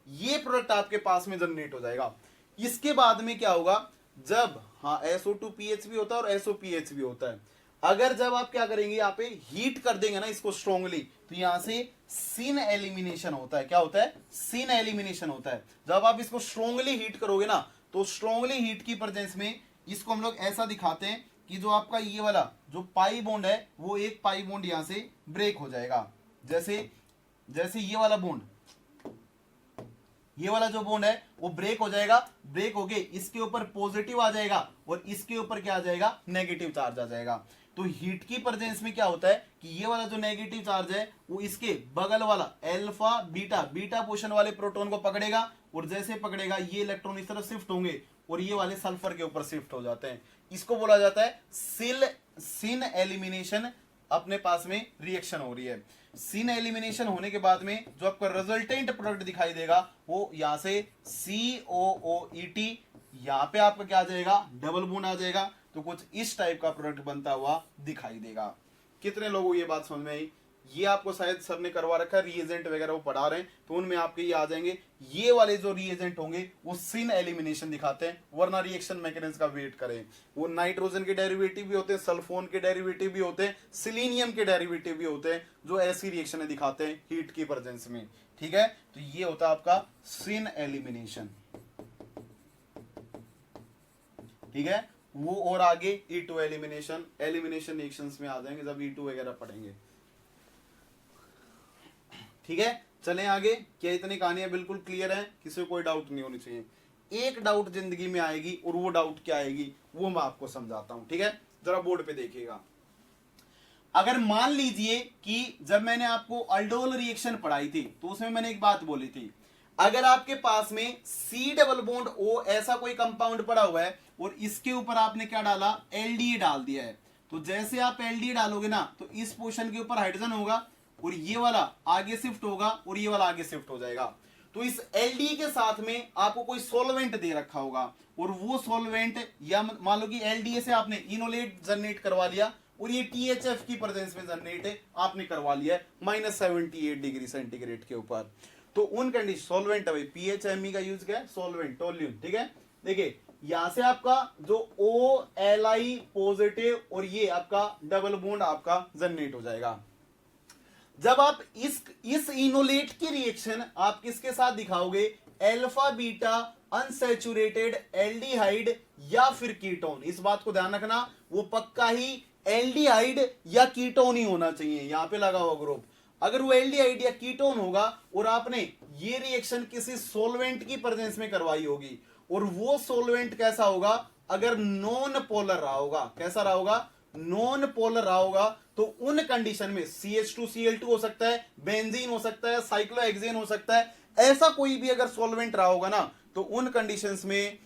[SPEAKER 1] ये प्रोडक्ट आपके पास में जनरेट हो जाएगा। इसके बाद में क्या होगा, जब हाँ SO2PH भी होता है और SOPH भी होता है, अगर जब आप क्या करेंगे, यहाँ पे हीट कर देंगे ना इसको स्ट्रोंगली, तो यहां से सिन एलिमिनेशन होता है। क्या होता है? सिन एलिमिनेशन होता है। जब आप इसको स्ट्रोंगली हीट करोगे ना, तो स्ट्रोंगली हीट की प्रेजेंस में इसको हम लोग ऐसा दिखाते हैं कि जो आपका ये वाला जो पाई बॉन्ड है, वो एक पाई बॉन्ड यहां से ब्रेक हो जाएगा। जैसे जैसे ये वाला बॉन्ड, ये वाला जो बॉन्ड है वो ब्रेक हो जाएगा, ब्रेक होके इसके ऊपर पॉजिटिव आ जाएगा और इसके ऊपर क्या आ जाएगा, नेगेटिव चार्ज आ जाएगा। तो हीट की प्रेजेंस में क्या होता है कि ये वाला जो नेगेटिव चार्ज है वो इसके बगल वाला अल्फा बीटा पोर्शन वाले प्रोटॉन को पकड़ेगा, और जैसे पकड़ेगा ये इलेक्ट्रॉन इस तरफ शिफ्ट होंगे और ये वाले सल्फर के ऊपर शिफ्ट हो जाते हैं। इसको बोला जाता है सिन एलिमिनेशन। अपने पास में रिएक्शन हो रही है, सिन एलिमिनेशन होने के बाद में जो आपका रिजल्टेंट प्रोडक्ट दिखाई देगा वो यहां से COOET, यहां पे आपका क्या आ जाएगा, डबल बॉन्ड आ जाएगा। तो कुछ इस टाइप का प्रोडक्ट बनता हुआ दिखाई देगा। कितने लोगों को ये बात समझ में आई? ये आपको शायद सर ने करवा रखा है, रिएजेंट वगैरह वो पढ़ा रहे हैं, तो उनमें आपके ये आ जाएंगे। ये वाले जो रिएजेंट होंगे वो सिन एलिमिनेशन दिखाते हैं, वरना रिएक्शन मैकेनिज्म का वेट करें। वो नाइट्रोजन के डेरिवेटिव भी होते हैं, सल्फोन के डेरिवेटिव भी होते हैं, सिलीनियम के डेरिवेटिव भी होते हैं, जो ऐसी रिएक्शन दिखाते हैं हीट की प्रेजेंस में। ठीक है, तो ये होता है आपका सिन एलिमिनेशन। ठीक है, वो और आगे E2 एलिमिनेशन रिएक्शंस में आ जाएंगे जब E2 वगैरह पढ़ेंगे। ठीक है, चलें आगे। क्या इतनी कहानियां बिल्कुल क्लियर है? किसी को कोई डाउट नहीं होनी चाहिए। एक डाउट जिंदगी में आएगी, और वो डाउट क्या आएगी वो मैं आपको समझाता हूं। ठीक है, जरा बोर्ड पे देखिएगा। अगर मान लीजिए कि जब मैंने आपको अल्डोल रिएक्शन पढ़ाई थी तो उसमें मैंने एक बात बोली थी, अगर आपके पास में सी डबल बॉन्ड ओ ऐसा कोई कंपाउंड पड़ा हुआ है और इसके ऊपर आपने क्या डाला, एलडीए डाल दिया है, तो जैसे आप एलडीए डालोगे ना तो इस पोर्शन के ऊपर हाइड्रोजन होगा और ये वाला आगे शिफ्ट होगा और ये वाला आगे शिफ्ट हो जाएगा। तो इस एलडीए के साथ में आपको कोई सॉल्वेंट दे रखा होगा और वो सॉल्वेंट, या मान लो कि एलडीए से आपने इनोलेट जनरेट करवा लिया और ये टीएचएफ की प्रेजेंस में जनरेट आपने करवा लिया है -78 डिग्री सेंटीग्रेड के ऊपर। तो उन कंडीशन सॉल्वेंट है भाई, पीएचएमई का यूज क्या है, सॉल्वेंट टोल्यून, ठीक है। देखिए यहां से आपका जो ओ एल आई पॉजिटिव और ये आपका डबल बॉन्ड आपका जनरेट हो जाएगा। जब आप इस इनोलेट की रिएक्शन आप किसके साथ दिखाओगे, अल्फा बीटा अनसैचुरेटेड एल्डिहाइड या फिर कीटोन। इस बात को ध्यान रखना, वो पक्का ही एल्डिहाइड या कीटोन ही होना चाहिए। यहां पे लगा हुआ ग्रुप अगर वो एल्डिहाइड या कीटोन होगा और आपने ये रिएक्शन किसी सॉल्वेंट की प्रेजेंस में करवाई होगी और वो सॉल्वेंट कैसा होगा, अगर नॉन पोलर रहा होगा, कैसा रहा होगा, नॉन पोलर रहा होगा, तो उन कंडीशन में CH2Cl2 हो सकता है, बेंजीन हो सकता है, साइक्लोहेक्सेन हो सकता है, ऐसा कोई भी अगर सॉल्वेंट रहा होगा ना तो उन कंडीशंस में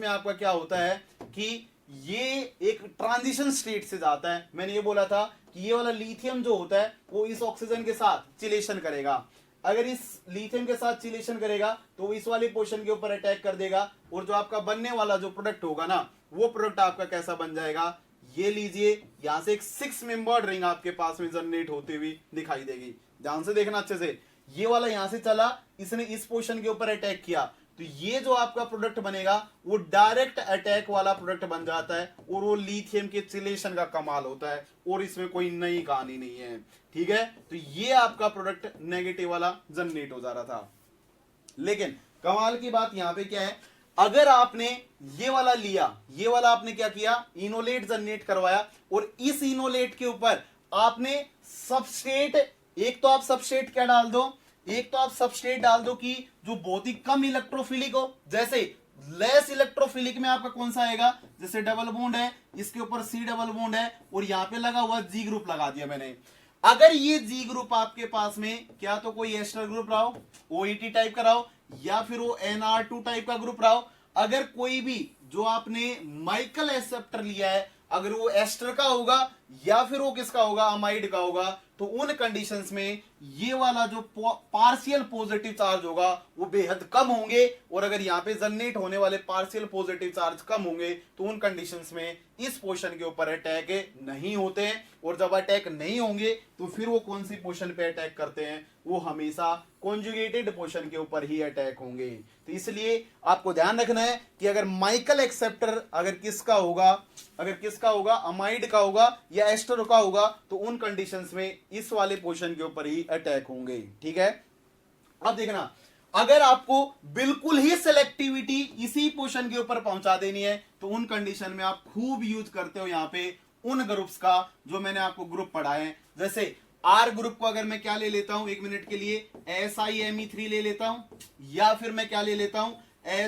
[SPEAKER 1] आपका क्या होता है कि ये एक ट्रांजिशन स्टेट से जाता है। मैंने ये बोला था कि ये वाला लिथियम जो होता है वो इस ऑक्सीजन के साथ चिलेशन करेगा। अगर इस लिथियम के साथ चिलेशन करेगा तो वो इस वाले पोर्शन के ऊपर अटैक कर देगा और जो आपका बनने वाला जो प्रोडक्ट होगा ना वो प्रोडक्ट आपका कैसा बन जाएगा, ये लीजिए यहां से एक 6 मेंबर्ड रिंग आपके पास में जनरेट होती हुई दिखाई देगी। ध्यान से देखना अच्छे से, ये वाला यहां से चला, इसने इस पोर्शन के ऊपर अटैक किया, तो ये जो आपका प्रोडक्ट बनेगा वो डायरेक्ट अटैक वाला प्रोडक्ट बन जाता है और वो लिथियम के चिलेशन का कमाल होता है और इसमें कोई नई कहानी नहीं है, ठीक है। तो ये आपका प्रोडक्ट नेगेटिव वाला जनरेट हो जा रहा था। लेकिन कमाल की बात यहां पे क्या है, अगर आपने ये वाला लिया, ये वाला आपने क्या किया, इनोलेट जनरेट करवाया और इस इनोलेट के ऊपर आपने सबस्ट्रेट, एक तो आप सबस्ट्रेट क्या डाल दो, एक तो आप सबस्ट्रेट डाल दो कि जो बहुत ही कम इलेक्ट्रोफिलिक हो, जैसे लेस इलेक्ट्रोफिलिक में आपका कौन सा आएगा, जैसे डबल बॉन्ड है, इसके ऊपर सी डबल बॉन्ड है और यहां पे लगा हुआ जी ग्रुप लगा दिया मैंने। अगर ये जी ग्रुप आपके पास में क्या तो कोई एस्टर ग्रुप रहा हो, ओईटी टाइप का रहा हो, या फिर वो NR2 टाइप का ग्रुप रहा हो, अगर कोई भी जो आपने माइकल एक्सेप्टर लिया है अगर वो एस्टर का होगा या फिर वो किसका होगा, अमाइड का होगा, तो उन कंडीशंस में ये वाला जो पार्शियल पॉजिटिव चार्ज होगा वो बेहद कम होंगे और अगर यहाँ पे जनरेट होने वाले पार्शियल पॉजिटिव चार्ज कम होंगे तो उन कंडीशंस में इस पोर्शन के ऊपर अटैक नहीं होते हैं। और जब अटैक नहीं होंगे तो फिर वो कौन सी पोर्शन पे अटैक करते हैं, वो हमेशा कॉन्जुगेटेड पोर्शन के ऊपर ही अटैक होंगे। तो इसलिए आपको ध्यान रखना है कि अगर माइकल एक्सेप्टर अगर किसका होगा, अमाइड का होगा या एस्टर का होगा, तो उन कंडीशंस में इस वाले पोर्शन के ऊपर ही अटैक होंगे, ठीक है। अब देखना, अगर आपको बिल्कुल ही सिलेक्टिविटी इसी पोर्शन के ऊपर पहुंचा देनी है तो उन कंडीशन में आप खूब यूज करते हो यहां पे उन ग्रुप्स का जो मैंने आपको ग्रुप पढ़ाए हैं। जैसे आर ग्रुप को अगर मैं क्या ले लेता हूं एक मिनट के लिए, SiMe3 ले लेता हूं, या फिर मैं क्या ले लेता हूं,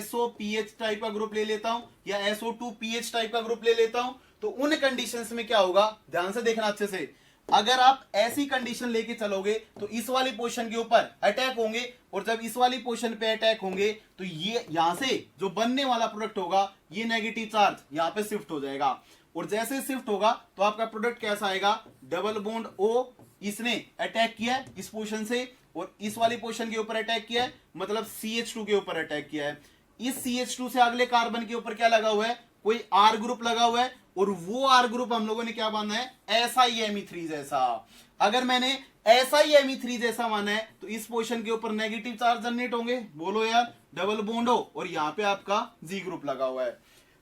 [SPEAKER 1] SOPH टाइप का ग्रुप ले लेता हूं, या SO2PH टाइप का ग्रुप ले लेता हूं, तो उन कंडीशंस में क्या होगा, ध्यान से देखना अच्छे से, अगर आप ऐसी कंडीशन लेके चलोगे तो इस वाली पोर्शन के ऊपर अटैक होंगे और जब इस वाली पोर्शन पे अटैक होंगे तो ये यहां से जो बनने वाला प्रोडक्ट होगा ये नेगेटिव चार्ज यहां पे शिफ्ट हो जाएगा और जैसे शिफ्ट होगा तो आपका प्रोडक्ट कैसा आएगा, डबल बॉन्ड O, इसने अटैक किया है इस पोर्शन से और इस वाली पोर्शन के ऊपर अटैक किया है, मतलब CH2 के ऊपर अटैक किया है। इस CH2 से अगले कार्बन के ऊपर क्या लगा हुआ है, कोई R ग्रुप लगा हुआ है और वो R ग्रुप हम लोगों ने क्या माना है, SiMe3 जैसा। अगर मैंने SiMe3 जैसा माना है तो इस पोर्शन के ऊपर नेगेटिव चार्ज जनरेट होंगे, बोलो यार, डबल बॉन्ड हो और यहां पे आपका G ग्रुप लगा हुआ है।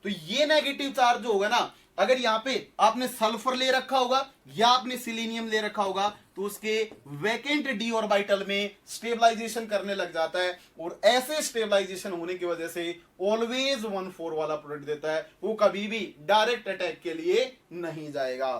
[SPEAKER 1] तो ये नेगेटिव चार्ज जो होगा ना, अगर यहां पे आपने सल्फर ले रखा होगा या आपने सिलीनियम ले रखा होगा तो उसके वैकेंट डी ऑर्बिटल में स्टेबलाइजेशन करने लग जाता है और ऐसे स्टेबलाइजेशन होने की वजह से ऑलवेज 1,4 वाला प्रोडक्ट देता है, वो कभी भी डायरेक्ट अटैक के लिए नहीं जाएगा।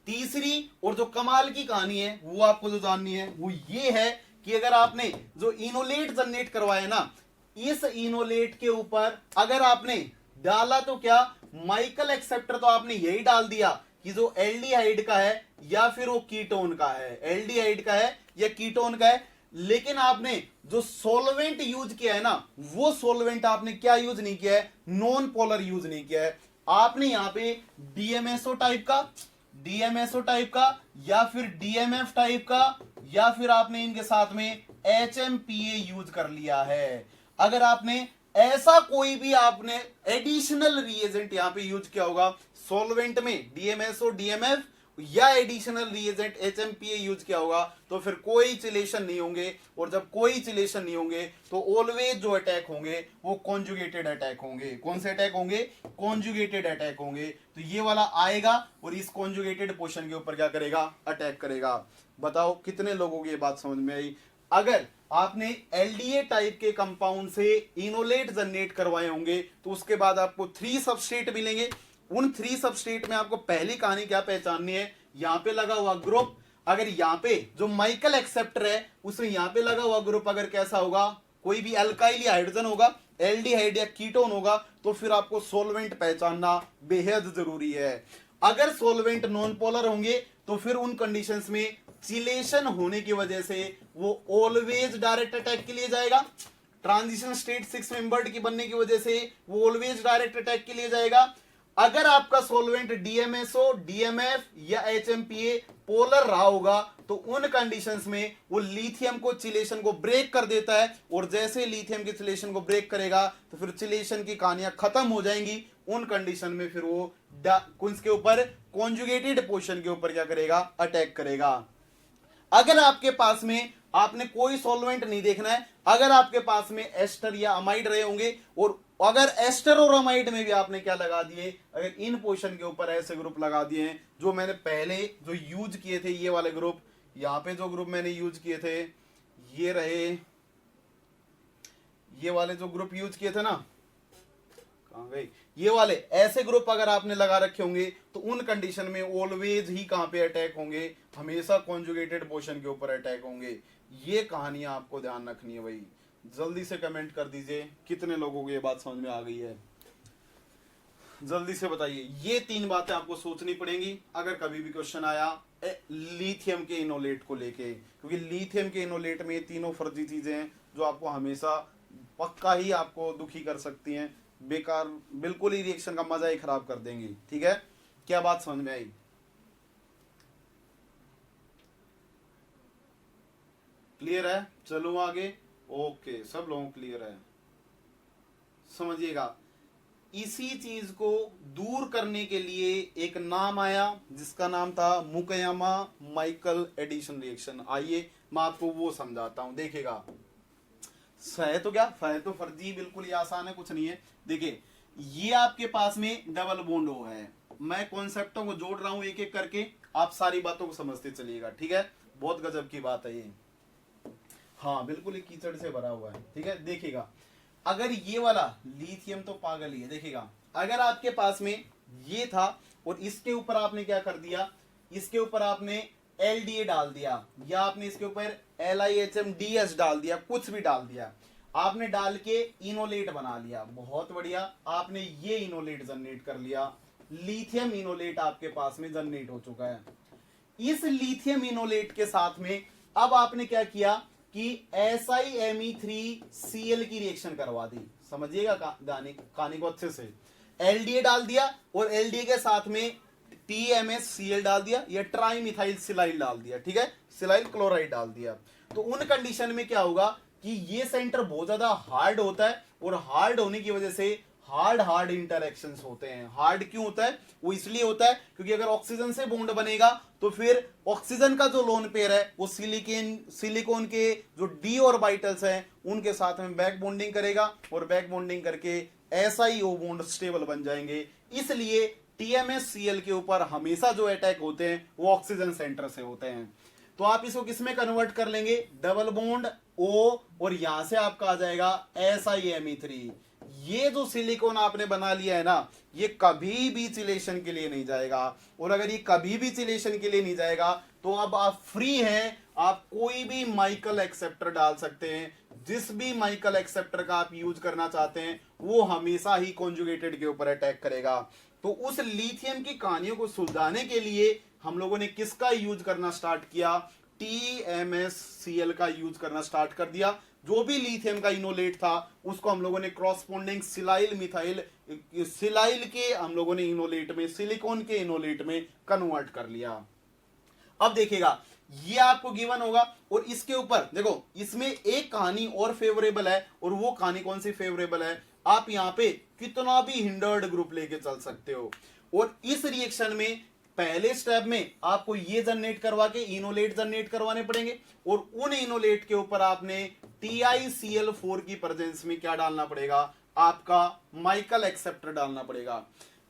[SPEAKER 1] तीसरी और जो कमाल की कहानी है वो आपको जो जाननी है वो ये है कि अगर आपने जो इनोलेट जनरेट करवाया ना, इस इनोलेट के ऊपर अगर आपने डाला तो क्या, माइकल एक्सेप्टर तो आपने यही डाल दिया कि जो एल्डिहाइड का है या फिर वो कीटोन का है, एल्डिहाइड का है या कीटोन का है, लेकिन आपने जो सॉल्वेंट यूज किया है ना, वो सॉल्वेंट आपने क्या यूज नहीं किया है, नॉन पोलर यूज नहीं किया है। आपने यहां पे डीएमएसओ टाइप का या फिर डीएमएफ टाइप का या फिर आपने इनके साथ में एचएमपीए यूज कर लिया है। अगर आपने ऐसा कोई भी आपने एडिशनल रिएजेंट यहां पे यूज किया होगा सॉल्वेंट में, डीएमएसओ डीएमएफ या एडिशनल रिएजेंट एचएमपीए यूज किया होगा, तो फिर कोई चिलेशन नहीं होंगे। और जब कोई चिलेशन नहीं होंगे तो ऑलवेज जो अटैक होंगे वो कॉन्जुगेटेड अटैक होंगे। कौन से अटैक होंगे, कॉन्जुगेटेड अटैक होंगे। तो ये वाला आएगा और इस कॉन्जुगेटेड पोर्शन के ऊपर क्या करेगा, अटैक करेगा। बताओ कितने लोगों को ये बात समझ में आई। अगर आपने एलडीए टाइप के कंपाउंड से इनोलेट जनरेट करवाए होंगे तो उसके बाद आपको 3 सबस्ट्रेट मिलेंगे। उन 3 सबस्ट्रेट में आपको पहली कहानी क्या पहचाननी है, यहां पे लगा हुआ ग्रुप, अगर यहां पे जो माइकल एक्सेप्टर है उसमें यहां पे लगा हुआ ग्रुप अगर कैसा होगा, कोई भी अल्काइल या हाइड्रोजन होगा, एल्डिहाइड या कीटोन होगा, तो फिर आपको सॉल्वेंट पहचानना बेहद जरूरी है। अगर सॉल्वेंट नॉन पोलर होंगे तो फिर उन कंडीशंस में चिलेशन होने की वजह से वो ऑलवेज डायरेक्ट अटैक के लिए जाएगा। ट्रांजिशन स्टेट 6 मेंबर्ड की बनने की वजह से वो ऑलवेज डायरेक्ट अटैक के लिए जाएगा। अगर आपका सॉल्वेंट डीएमएसओ डीएमएफ या एचएमपीए पोलर रहा होगा तो उन कंडीशंस में वो लिथियम को चिलेशन को ब्रेक कर देता है, और जैसे लिथियम की चिलेशन को ब्रेक करेगा तो फिर चिलेशन की कहानियां खत्म हो जाएंगी। उन कंडीशन में फिर वो के ऊपर कॉन्जुगेटेड पोर्शन के ऊपर क्या करेगा, अटैक करेगा। अगर आपके पास में आपने कोई सॉल्वेंट नहीं देखना है, अगर आपके पास में एस्टर या अमाइड रहे होंगे, और अगर एस्टर और अमाइड में भी आपने क्या लगा दिए, अगर इन पोर्शन के ऊपर ऐसे ग्रुप लगा दिए हैं जो मैंने पहले जो यूज किए थे, ये वाले ग्रुप, यहां पे जो ग्रुप मैंने यूज किए थे ये रहे, ये वाले जो ग्रुप यूज किए थे ना, कहां गए, ये वाले ऐसे ग्रुप अगर आपने लगा रखे होंगे तो उन कंडीशन में ऑलवेज ही कहां पे अटैक होंगे, हमेशा कॉन्जुगेटेड पोर्शन के ऊपर अटैक होंगे। ये कहानियां आपको ध्यान रखनी है भाई। जल्दी से कमेंट कर दीजिए कितने लोगों को ये बात समझ में आ गई है, जल्दी से बताइए। ये 3 बातें आपको सोचनी पड़ेंगी अगर कभी भी क्वेश्चन आया लिथियम के इनोलेट को लेके, क्योंकि लिथियम के इनोलेट में 3 फर्जी चीजें हैं जो आपको हमेशा पक्का ही आपको दुखी कर सकती हैं, बेकार बिल्कुल ही रिएक्शन का मजा ही खराब कर देंगी। ठीक है, क्या बात समझ में आई? क्लियर है? चलो आगे। ओके, सब लोगों को क्लियर है। समझिएगा, इसी चीज को दूर करने के लिए एक नाम आया जिसका नाम था मुकयामा माइकल एडिशन रिएक्शन। आइए मैं आपको वो समझाता हूं, देखिएगा। है तो क्या, है तो फर्जी, बिल्कुल ही आसान है, कुछ नहीं है। देखिए, ये आपके पास में डबल बॉन्ड हो है, मैं कॉन्सेप्टों को जोड़ रहा हूं एक एक करके, आप सारी बातों को समझते चलिएगा। ठीक है, बहुत गजब की बात है ये। हाँ, बिल्कुल ही कीचड़ से भरा हुआ है। ठीक है, देखिएगा, अगर ये वाला लिथियम तो पागल ही है। देखिएगा, अगर आपके पास में ये था और इसके ऊपर आपने क्या कर दिया, इसके ऊपर आपने एलडीए डाल दिया या आपने इसके ऊपर LiHMDS डाल दिया, कुछ भी डाल दिया, आपने डाल के इनोलेट बना लिया, बहुत बढ़िया, आपने ये इनोलेट जनरेट कर लिया, लिथियम इनोलेट आपके पास में जनरेट हो चुका है। इस लिथियम इनोलेट के साथ में अब आपने क्या किया कि SiMe3Cl की रिएक्शन करवा दी। समझिएगा कहानी को अच्छे से। एलडीए डाल दिया और एलडीए के साथ में TMSCl डाल दिया या ट्राइमिथाइल सिलाइल डाल दिया। ठीक है, सिलाइल क्लोराइड डाल दिया। तो उन कंडीशन में क्या होगा कि ये सेंटर बहुत ज्यादा हार्ड होता है, और हार्ड होने की वजह से हार्ड इंटरैक्शंस होते हैं। हार्ड क्यों होता है? वो इसलिए होता है क्योंकि अगर ऑक्सीजन से बॉन्ड बनेगा तो फिर ऑक्सीजन का जो लोन पेयर है वो सिलिकॉन के जो डी ऑर्बिटल्स हैं उनके साथ में बैक बॉन्डिंग करेगा, और बैक बॉन्डिंग करके SiO बॉन्ड स्टेबल बन जाएंगे। इसलिए TMSCl के ऊपर हमेशा जो अटैक होते हैं वो ऑक्सीजन सेंटर से होते हैं। तो आप इसको किसमें कन्वर्ट कर लेंगे, डबल बॉन्ड O, और यहां से आपका आ जाएगा SiMe3। ये जो सिलिकॉन आपने बना लिया है ना, ये कभी भी चिलेशन के लिए नहीं जाएगा, और अगर ये कभी भी चिलेशन के लिए नहीं जाएगा तो अब आप फ्री हैं, आप कोई भी माइकल एक्सेप्टर डाल सकते हैं। जिस भी माइकल एक्सेप्टर का आप यूज करना चाहते हैं वो हमेशा ही कॉन्जुगेटेड के ऊपर अटैक करेगा। तो उस लिथियम की कहानियों को सुलझाने के लिए हम लोगों ने किसका यूज करना स्टार्ट किया, TMSCl का यूज करना स्टार्ट कर दिया। जो भी लिथियम का इनोलेट था उसको हम लोगों ने क्रॉसपोंडिंग सिलाइल मिथाइल सिलाइल के हम लोगों ने इनोलेट में, सिलिकॉन के इनोलेट में कन्वर्ट कर लिया। अब देखिएगा ये आपको गिवन होगा, और इसके ऊपर देखो इसमें एक कहानी और फेवरेबल है, और वो कहानी कौन सी फेवरेबल है, आप यहां पे कितना भी हिंडर्ड ग्रुप लेके चल सकते हो। और इस रिएक्शन में पहले स्टेप में आपको ये जनरेट करवा के इनोलेट जनरेट करवाने पड़ेंगे, और उन इनोलेट के ऊपर आपने TiCl4 की प्रेजेंस में क्या डालना पड़ेगा, आपका माइकल एक्सेप्टर डालना पड़ेगा।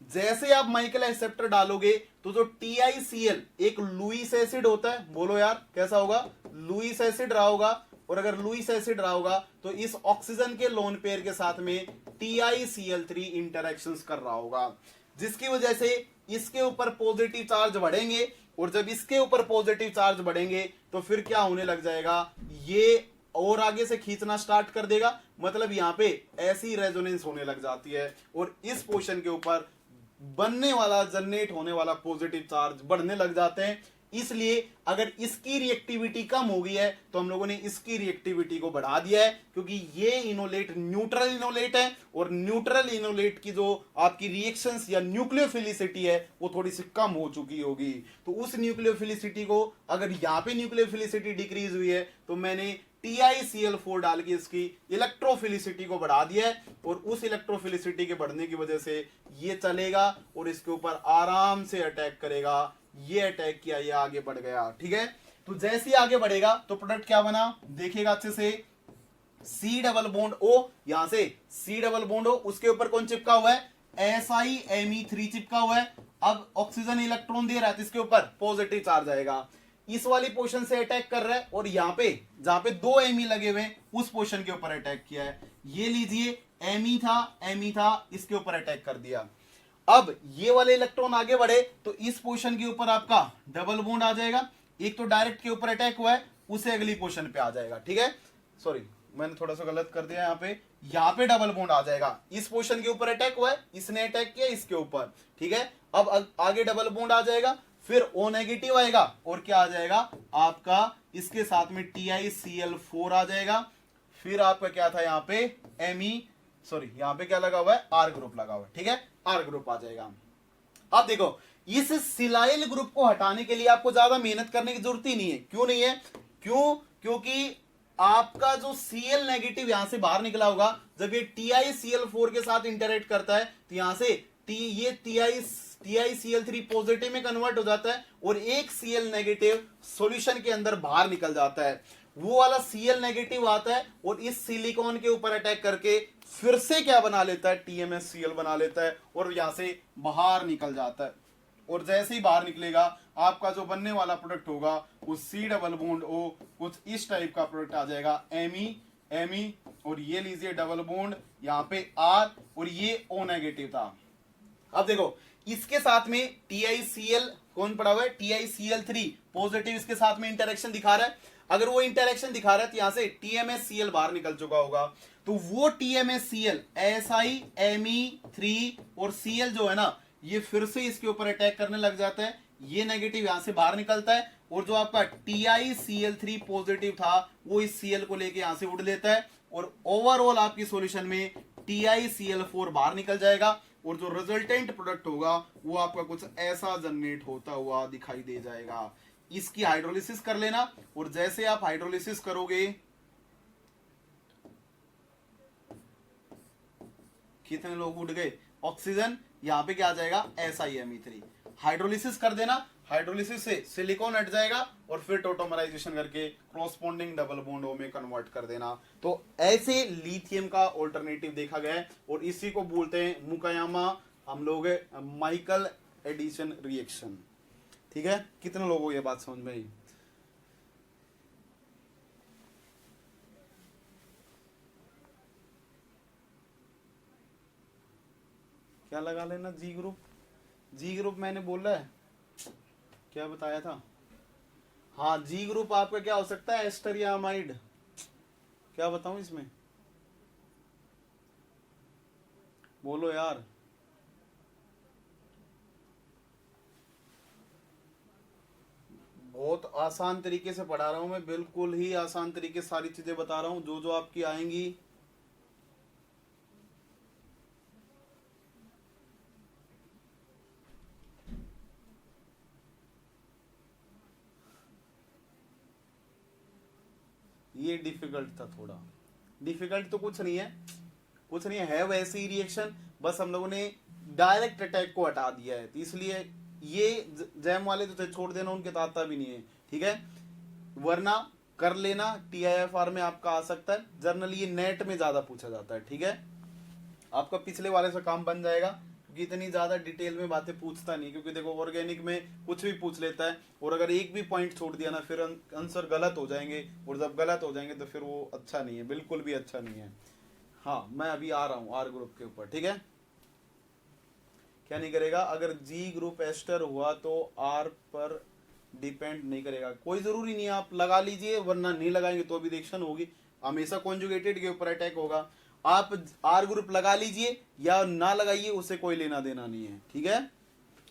[SPEAKER 1] जैसे आप माइकल एक्सेप्टर डालोगे तो जो TiCl एक लुईस एसिड होता है, बोलो यार कैसा होगा, लुईस एसिड रहा होगा, और अगर लुईस एसिड रहा होगा तो इस ऑक्सीजन के लोन पेयर के साथ में TiCl3 इंटरेक्शंस कर रहा होगा, जिसकी वजह से इसके ऊपर पॉजिटिव चार्ज बढ़ेंगे, और जब इसके ऊपर पॉजिटिव चार्ज बढ़ेंगे तो फिर क्या होने लग जाएगा, ये और आगे से खींचना स्टार्ट कर देगा, मतलब यहां पे ऐसी रेजोनेंस होने लग जाती है, और इस पोर्शन के ऊपर बनने वाला जनरेट होने वाला पॉजिटिव चार्ज बढ़ने लग जाते हैं। इसलिए अगर इसकी रिएक्टिविटी कम हो गई है तो हम लोगों ने इसकी रिएक्टिविटी को बढ़ा दिया है, क्योंकि ये इनोलेट न्यूट्रल इनोलेट है, और न्यूट्रल इनोलेट की जो आपकी रिएक्शंस या न्यूक्लियोफिलिसिटी है वो थोड़ी सी कम हो चुकी होगी। तो उस न्यूक्लियोफिलिसिटी को, अगर यहां पे न्यूक्लियोफिलिसिटी डिक्रीज हुई है तो मैंने TiCl4 डाल के इसकी इलेक्ट्रोफिलिसिटी को बढ़ा दिया है, और उस इलेक्ट्रोफिलिसिटी के बढ़ने की वजह से ये चलेगा और इसके ऊपर आराम से अटैक करेगा। ये अटैक किया, ये आगे बढ़ गया, ठीक है। तो जैसे ही आगे बढ़ेगा तो प्रोडक्ट क्या बना, देखिएगा अच्छे से, C डबल बॉन्ड O, यहां से C डबल बॉन्ड O, उसके ऊपर कौन चिपका हुआ है, SiMe3 चिपका हुआ है। अब ऑक्सीजन इलेक्ट्रॉन दे रहा है तो इसके ऊपर पॉजिटिव चार्ज आएगा, इस वाली पोर्शन से अटैक कर रहा है, और यहां पे जहां पे 2 Me लगे हुए हैं उस पोर्शन के ऊपर अटैक किया है। ये लीजिए Me था, इसके ऊपर अटैक कर दिया। अब ये वाले इलेक्ट्रॉन आगे बढ़े तो इस पोर्शन के ऊपर आपका डबल बॉन्ड आ जाएगा, एक तो डायरेक्ट के ऊपर अटैक हुआ है उसे अगली पोर्शन पे आ जाएगा, ठीक है। सॉरी मैंने थोड़ा सा गलत कर दिया, यहाँ पे डबल बॉन्ड आ जाएगा, इस पोर्शन के ऊपर अटैक हुआ है, इसने अटैक किया इसके ऊपर, ठीक है। अब आगे डबल बॉन्ड आ जाएगा, फिर O नेगेटिव आएगा, और क्या आ जाएगा आपका, इसके साथ में TiCl4 आ जाएगा, फिर आपका क्या था यहाँ पे यहाँ पे क्या लगा हुआ है, R ग्रुप लगा हुआ है, ठीक है, R ग्रुप आ जाएगा। अब देखो इस सिलाइल ग्रुप को हटाने के लिए आपको ज्यादा मेहनत करने की जरूरत ही नहीं है। क्यों नहीं है, क्योंकि आपका जो Cl नेगेटिव यहां से बाहर निकला होगा, जब ये TiCl4 के साथ इंटरेक्ट करता है तो यहां से ये TiCl3 पॉजिटिव में कन्वर्ट हो जाता है, और एक Cl नेगेटिव सॉल्यूशन के अंदर बाहर निकल जाता है। वो वाला Cl नेगेटिव आता है और इस सिलिकॉन के ऊपर अटैक करके फिर से क्या बना लेता है, TMSCl बना लेता है, और यहां से बाहर निकल जाता है। और जैसे ही बाहर निकलेगा आपका जो बनने वाला प्रोडक्ट होगा वो C डबल बॉन्ड O, कुछ इस टाइप का प्रोडक्ट आ जाएगा, Me, और ये लीजिए डबल बॉन्ड, यहाँ पे R, और ये O नेगेटिव था। अब देखो इसके साथ में TiCl कौन पड़ा हुआ है, TiCl3 पॉजिटिव इसके साथ में इंटरेक्शन दिखा रहा है। अगर वो इंटरेक्शन दिखा रहा है तो यहां से TMSCl बाहर निकल चुका होगा, तो वो TMSCl SiMe3 और Cl जो है ना, ये फिर से इसके ऊपर अटैक करने लग जाता है, ये नेगेटिव यहां से बाहर निकलता है, और जो आपका TiCl3 पॉजिटिव था वो इस Cl को लेके यहां से उड़ लेता है, और ओवरऑल आपकी सॉल्यूशन में TiCl4 बाहर निकल जाएगा, और जो रिजल्टेंट प्रोडक्ट होगा वो आपका कुछ ऐसा जनरेट होता हुआ दिखाई दे जाएगा। इसकी हाइड्रोलिसिस कर लेना, और जैसे आप हाइड्रोलिसिस करोगे, कितने लोग उठ गए, ऑक्सीजन, यहां पे क्या आ जाएगा, SiMe3, हाइड्रोलिसिस कर देना, हाइड्रोलिसिस से सिलिकॉन हट जाएगा, और फिर टोटोमराइजेशन करके क्रॉसपोंडिंग डबल बॉन्ड O में कन्वर्ट कर देना। तो ऐसे लिथियम का ऑल्टरनेटिव देखा गया है, और इसी को बोलते हैं मुकायामा हम लोग माइकल एडिशन रिएक्शन, ठीक है। कितने लोगों को ये बात समझ में आई, क्या लगा लेना, जी ग्रुप मैंने बोला है, क्या बताया था, हाँ जी ग्रुप आपका क्या हो सकता है, एस्टर या अमाइड, क्या बताऊं इसमें, बोलो यार, बहुत आसान तरीके से पढ़ा रहा हूं मैं, बिल्कुल ही आसान तरीके से सारी चीजें बता रहा हूं जो जो आपकी आएंगी। ये डिफिकल्ट था थोड़ा, डिफिकल्ट तो कुछ नहीं है, कुछ नहीं है वैसे ही रिएक्शन, बस हम लोगों ने डायरेक्ट अटैक को हटा दिया है, तो इसलिए ये जैम वाले तो छोड़ देना, उनके तो आता भी नहीं है, ठीक है। वरना कर लेना, TIFR में आपका आ सकता है, जर्नली ये नेट में ज्यादा पूछा जाता है, ठीक है। आपका पिछले वाले से काम बन जाएगा, क्योंकि इतनी ज्यादा डिटेल में बातें पूछता नहीं, क्योंकि देखो ऑर्गेनिक में कुछ भी पूछ लेता है, और अगर एक भी पॉइंट छोड़ दिया ना फिर आंसर गलत हो जाएंगे, और जब गलत हो जाएंगे तो फिर वो अच्छा नहीं है, बिल्कुल भी अच्छा नहीं है। हाँ मैं अभी आ रहा हूँ आर ग्रुप के ऊपर, ठीक है। क्या नहीं करेगा, अगर जी ग्रुप एस्टर हुआ तो आर पर डिपेंड नहीं करेगा, कोई जरूरी नहीं है, आप लगा लीजिए, वरना नहीं लगाएंगे तो भी रिएक्शन होगी, हमेशा कॉन्जुगेटेड के ऊपर अटैक होगा। आप आर ग्रुप लगा लीजिए या ना लगाइए, उससे कोई लेना देना नहीं है, ठीक है।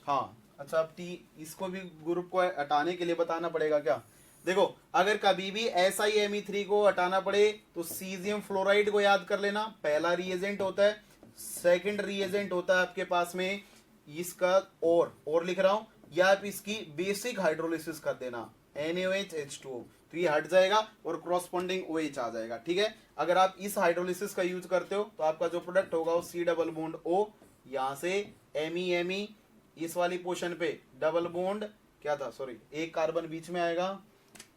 [SPEAKER 1] हाँ अच्छा, अब इसको भी ग्रुप को हटाने के लिए बताना पड़ेगा क्या। देखो अगर कभी भी SiMe3 को हटाना पड़े तो सीजियम फ्लोराइड को याद कर लेना, पहला रिएजेंट होता है, सेकंड रिएजेंट होता है आपके पास में इसका और लिख रहा हूं, या आप इसकी बेसिक हाइड्रोलिसिस कर देना NaOH H2O, तो ये हट जाएगा और कॉरस्पॉन्डिंग OH आ जाएगा, ठीक है। अगर आप इस हाइड्रोलिसिस का यूज करते हो तो आपका जो प्रोडक्ट होगा वो C डबल बॉन्ड O, यहां से Me इस वाली पोर्शन पे डबल बॉन्ड क्या था, सॉरी एक कार्बन बीच में आएगा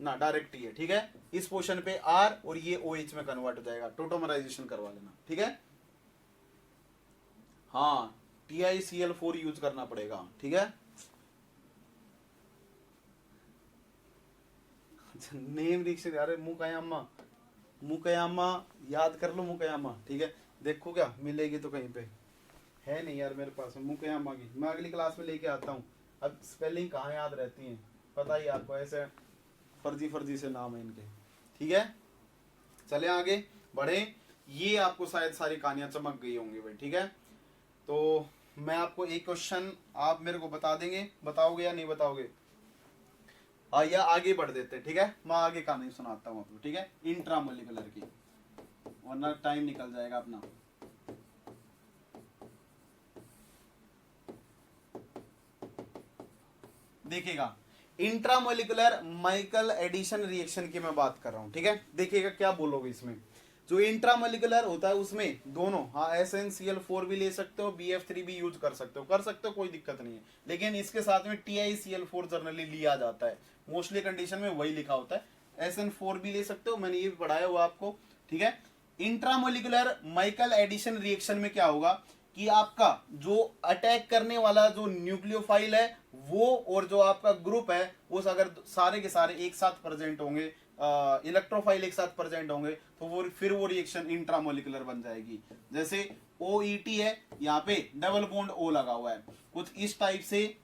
[SPEAKER 1] ना, डायरेक्ट ही है, ठीक है। इस पोर्शन पे R और ये OH में कन्वर्ट हो जाएगा, टोटोमराइजेशन करवा लेना, ठीक है। हाँ TiCl4 यूज करना पड़ेगा, ठीक है। नेम रिएक्शन, अरे मुकयामा याद कर लो, मुकयामा, ठीक है। देखो क्या मिलेगी तो कहीं पे है नहीं यार मेरे पास मुकयामा की, मैं अगली क्लास में लेके आता हूँ। अब स्पेलिंग कहाँ याद रहती है पता ही आपको, ऐसे फर्जी से नाम है इनके, ठीक है। चले आगे बढ़े, ये आपको शायद सारी कहानियां चमक गई होंगी भाई, ठीक है। तो मैं आपको एक क्वेश्चन आप मेरे को बता देंगे, बताओगे या नहीं बताओगे, या आगे बढ़ देते, ठीक है। मैं आगे कहानी सुनाता हूँ आपको, ठीक है, इंट्रामोलिकुलर की, वरना टाइम निकल जाएगा अपना। देखिएगा इंट्रामोलिकुलर माइकल एडिशन रिएक्शन की मैं बात कर रहा हूं, ठीक है। देखिएगा क्या बोलोगे इसमें, जो इंट्रामोलिकुलर होता है उसमें दोनों, हाँ SnCl4 भी ले सकते हो, BF3 भी यूज कर सकते हो, कोई दिक्कत नहीं है, लेकिन इसके साथ में TiCl4 जनरली लिया जाता है, मोस्टली कंडीशन में वही लिखा होता है। SN4 भी ले सकते हो, मैंने ये भी पढ़ाया हुआ आपको, ठीक है। इंट्रामोलिकुलर माइकल एडिशन रिएक्शन में क्या होगा कि आपका जो अटैक करने वाला जो न्यूक्लियोफाइल है वो, और जो आपका ग्रुप है वो अगर सारे के सारे एक साथ प्रेजेंट होंगे, इलेक्ट्रोफाइल एक साथ प्रेजेंट होंगे, तो वो फिर वो रिएक्शन इंट्रामोलिकुलर बन जाएगी। जैसे OET है, यहाँ पे डबल बॉन्ड O लगा हुआ है, कुछ इस टाइप से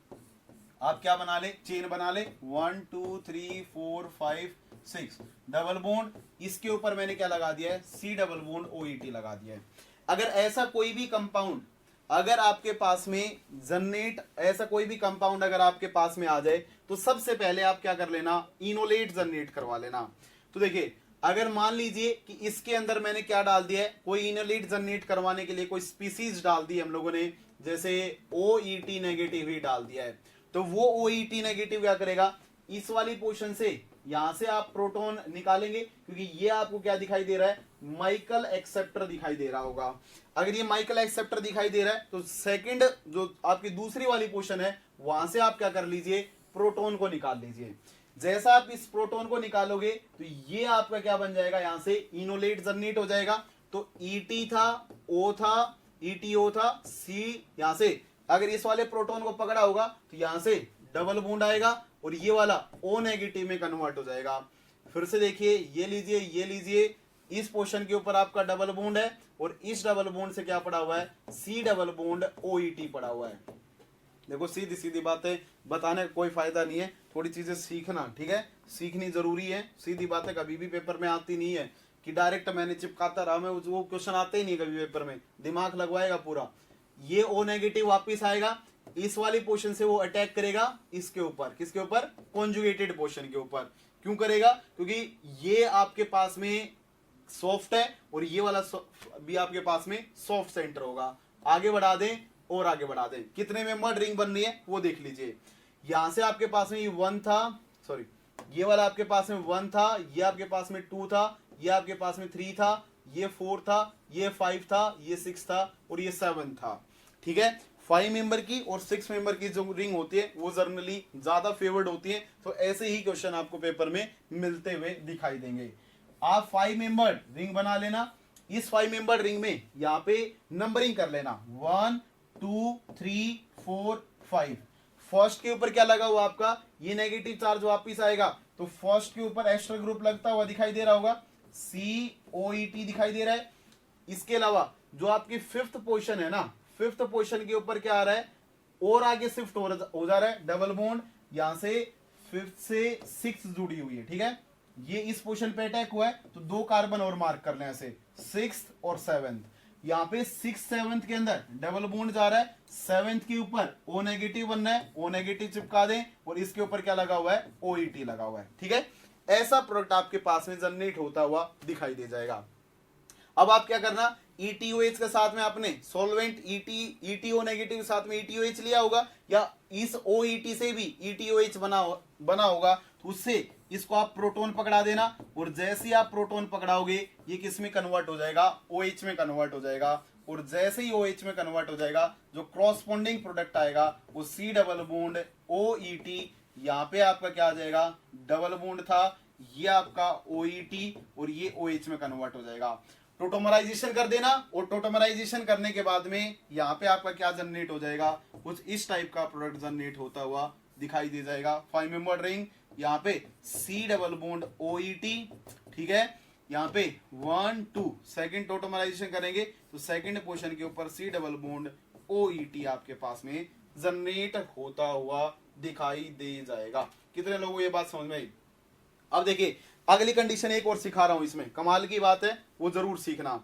[SPEAKER 1] आप क्या बना ले, चेन बना ले, 1 2 3 4 5 6 डबल बॉन्ड, इसके ऊपर मैंने क्या लगा दिया है, C डबल बॉन्ड OET लगा दिया है। अगर ऐसा कोई भी कंपाउंड अगर आपके पास में जनरेट, ऐसा कोई भी कंपाउंड अगर आपके पास में आ जाए तो सबसे पहले आप क्या कर लेना, इनोलेट जनरेट करवा लेना। तो देखिए अगर मान लीजिए कि इसके अंदर मैंने क्या डाल दिया है, कोई इनोलेट जनरेट करवाने के लिए कोई स्पीसीज डाल दी हम लोगों ने, जैसे OET नेगेटिव ही डाल दिया है, तो वो OET नेगेटिव क्या करेगा, इस वाली पोर्शन से यहां से आप प्रोटॉन निकालेंगे, क्योंकि ये आपको क्या दिखाई दे रहा है, माइकल एक्सेप्टर दिखाई दे रहा होगा। अगर ये माइकल एक्सेप्टर दिखाई दे रहा है तो सेकंड जो आपकी दूसरी वाली पोर्शन है वहां से आप क्या कर लीजिए, प्रोटॉन को निकाल लीजिए। जैसा आप इस प्रोटॉन को निकालोगे तो ये आपका क्या बन जाएगा, यहां से इनोलेट जनरेट हो जाएगा। तो ET था, O था, ETO था, C, यहां से अगर इस वाले प्रोटॉन को पकड़ा होगा तो यहां से डबल बॉन्ड आएगा और ये वाला O नेगेटिव में कन्वर्ट हो जाएगा। फिर से देखिए, ये लीजिए, इस पोर्शन के ऊपर आपका डबल बॉन्ड है और इस डबल बॉन्ड से क्या पड़ा हुआ है, C डबल बॉन्ड OET पड़ा हुआ है। देखो सीधी सीधी बातें बताने का कोई फायदा नहीं है, थोड़ी चीजें सीखना, ठीक है, सीखनी जरूरी है। सीधी बातें कभी भी पेपर में आती नहीं है कि डायरेक्ट मैंने चिपकाता रहा, मैं वो क्वेश्चन आते ही नहीं कभी पेपर में, दिमाग लगवाएगा पूरा। ये O नेगेटिव वापिस आएगा, इस वाली पोर्शन से वो अटैक करेगा इसके ऊपर, किसके ऊपर, कॉन्जुगेटेड पोर्शन के ऊपर। क्यों करेगा, क्योंकि ये आपके पास में सॉफ्ट है और ये वाला भी आपके पास में सॉफ्ट सेंटर होगा। आगे बढ़ा दें और आगे बढ़ा दें, कितने मेंबर रिंग बन रही है वो देख लीजिए। यहां से आपके पास में ये 1 था, सॉरी ये वाला आपके पास में 1 था, ये आपके पास में 2 था, ये आपके पास में 3 था, ये 4 था, ये 5 था, ये 6 था और ये 7 था। ठीक है, 5 मेंबर की और 6 मेंबर की जो रिंग होती है वो जनरली ज्यादा फेवर्ड होती है। तो ऐसे ही क्वेश्चन आपको पेपर में मिलते हुए दिखाई देंगे। आप 5 मेंबर रिंग बना लेना। इस 5 मेंबर रिंग में यहाँ पे नंबरिंग कर लेना 1 2 3 4 5। फर्स्ट के ऊपर क्या लगा हुआ आपका, ये नेगेटिव चार्ज वापिस आएगा, तो फर्स्ट के ऊपर एस्टर ग्रुप लगता हुआ दिखाई दे रहा होगा, COET दिखाई दे रहा है। इसके अलावा जो आपकी 5th पोजीशन है ना, 5th पोजीशन के ऊपर क्या आ रहा है, और आगे शिफ्ट हो जा रहा है डबल बॉन्ड, यहां से 5th से 6 जुड़ी हुई है। ठीक है, ये इस पोजीशन पे अटैक हुआ है, तो 2 कार्बन और मार्क कर लें ऐसे, 6th और 7th। यहाँ पे 6 7th के अंदर डबल बॉन्ड जा रहा है, 7th के ऊपर O नेगेटिव बनना है, O नेगेटिव चिपका दें और इसके ऊपर क्या लगा हुआ है, OET लगा हुआ है। ठीक है, ऐसा प्रोडक्ट आपके पास में जनरेट होता हुआ दिखाई दे जाएगा। अब आप क्या करना, ETOH के साथ में आपने सॉल्वेंट ETO नेगेटिव के साथ में ETOH लिया होगा, या इस OET से भी ETOH बना होगा, तो उससे इसको आप प्रोटॉन पकड़ा देना, और जैसे ही आप प्रोटॉन पकड़ाओगे ये किस में कन्वर्ट हो जाएगा, OH में कन्वर्ट हो जाएगा, और जैसे ही OH में कन्वर्ट हो जाएगा जो क्रॉसपोंडिंग प्रोडक्ट आएगा वो C डबल बॉन्ड OET, यहाँ पे आपका क्या आ जाएगा, डबल बॉन्ड था, ये आपका OET और ये OH में कन्वर्ट हो जाएगा। टोटोमराइजेशन कर देना, और टोटोमराइजेशन करने के बाद में यहाँ पे आपका क्या जनरेट हो जाएगा, कुछ इस टाइप का प्रोडक्ट जनरेट होता हुआ दिखाई दे जाएगा। 5 मेंबर रिंग, यहाँ पे C डबल बॉन्ड OET। ठीक है, यहाँ पे 1 2 सेकेंड टोटोमराइजेशन करेंगे तो सेकेंड पोजीशन के ऊपर C डबल बॉन्ड OET आपके पास में जनरेट होता हुआ दिखाई दे जाएगा। कितने लोगों को ये बात समझ में आई? अब देखिए अगली कंडीशन एक और सिखा रहा हूं, इसमें कमाल की बात है, वो जरूर सीखना।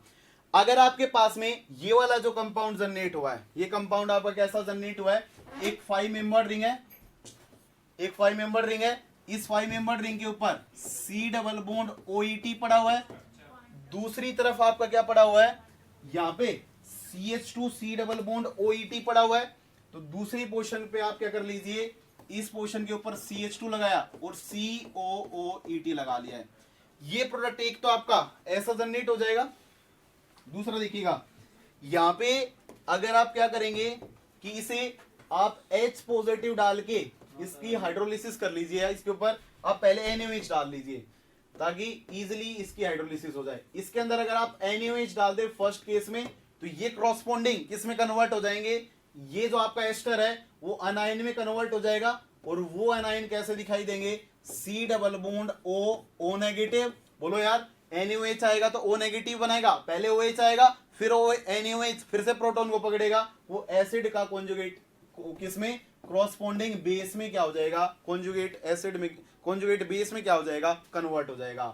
[SPEAKER 1] अगर आपके पास में ये वाला जो कंपाउंड जनरेट हुआ है, ये कंपाउंड आपका कैसा जनरेट हुआ है, एक 5 मेंबर रिंग है, एक 5 मेंबर रिंग है, इस 5 मेंबर रिंग के ऊपर C डबल बॉन्ड OET पड़ा हुआ है, दूसरी तरफ आपका क्या पड़ा हुआ है, यहाँ पे CH2 C double bond OET पड़ा हुआ है। तो दूसरी पोजीशन पे आप क्या कर लीजिए, इस पोजीशन के ऊपर CH2 लगाया और COOET लगा लिया है। ये प्रोडक्ट एक तो आपका ऐसा जनरेट हो जाएगा, दूसरा देखिएगा यहाँ पे अगर आप क्या करेंगे कि इसे आप H पॉजिटिव डाल के इसकी हाइड्रोलिसिस कर लीजिए, इसके ऊपर आप पहले NaOH डाल लीजिए ताकि इजिली इसकी हाइड्रोलिसिस हो जाए। इसके अंदर अगर आप NaOH डाल दे फर्स्ट केस में, तो ये क्रॉसपोंडिंग किस में कन्वर्ट हो जाएंगे, ये जो आपका एस्टर है वो अनायन में कन्वर्ट हो जाएगा, और वो अनायन कैसे दिखाई देंगे, C double bond O negative. बोलो यार, NaOH आएगा तो O नेगेटिव बनाएगा, पहले OH आएगा फिर NaOH फिर से प्रोटॉन को पकड़ेगा, वो एसिड का कॉन्जुगेट किसमें, क्रॉसपोंडिंग बेस में क्या हो जाएगा, कॉन्जुगेट एसिड में, कॉन्जुगेट बेस में क्या हो जाएगा, कन्वर्ट हो जाएगा।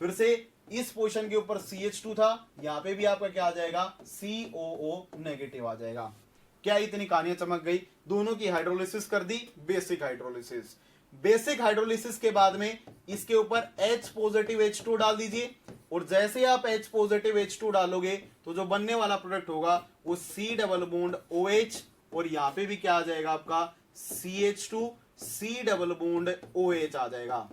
[SPEAKER 1] फिर से इस पोजीशन के ऊपर CH2 था, यहाँ पे भी आपका क्या आ जाएगा, COO नेगेटिव आ जाएगा। क्या इतनी कहानियां चमक गई, दोनों की हाइड्रोलिसिस कर दी, बेसिक हाइड्रोलिसिस। बेसिक हाइड्रोलिसिस के बाद में इसके ऊपर H पॉजिटिव H2 डाल दीजिए, और जैसे आप H पॉजिटिव H2 डालोगे तो जो बनने वाला प्रोडक्ट होगा वो C डबल बॉन्ड OH, और यहाँ पे भी क्या आ जाएगा आपका CH2 C double bond OH आ जाएगा।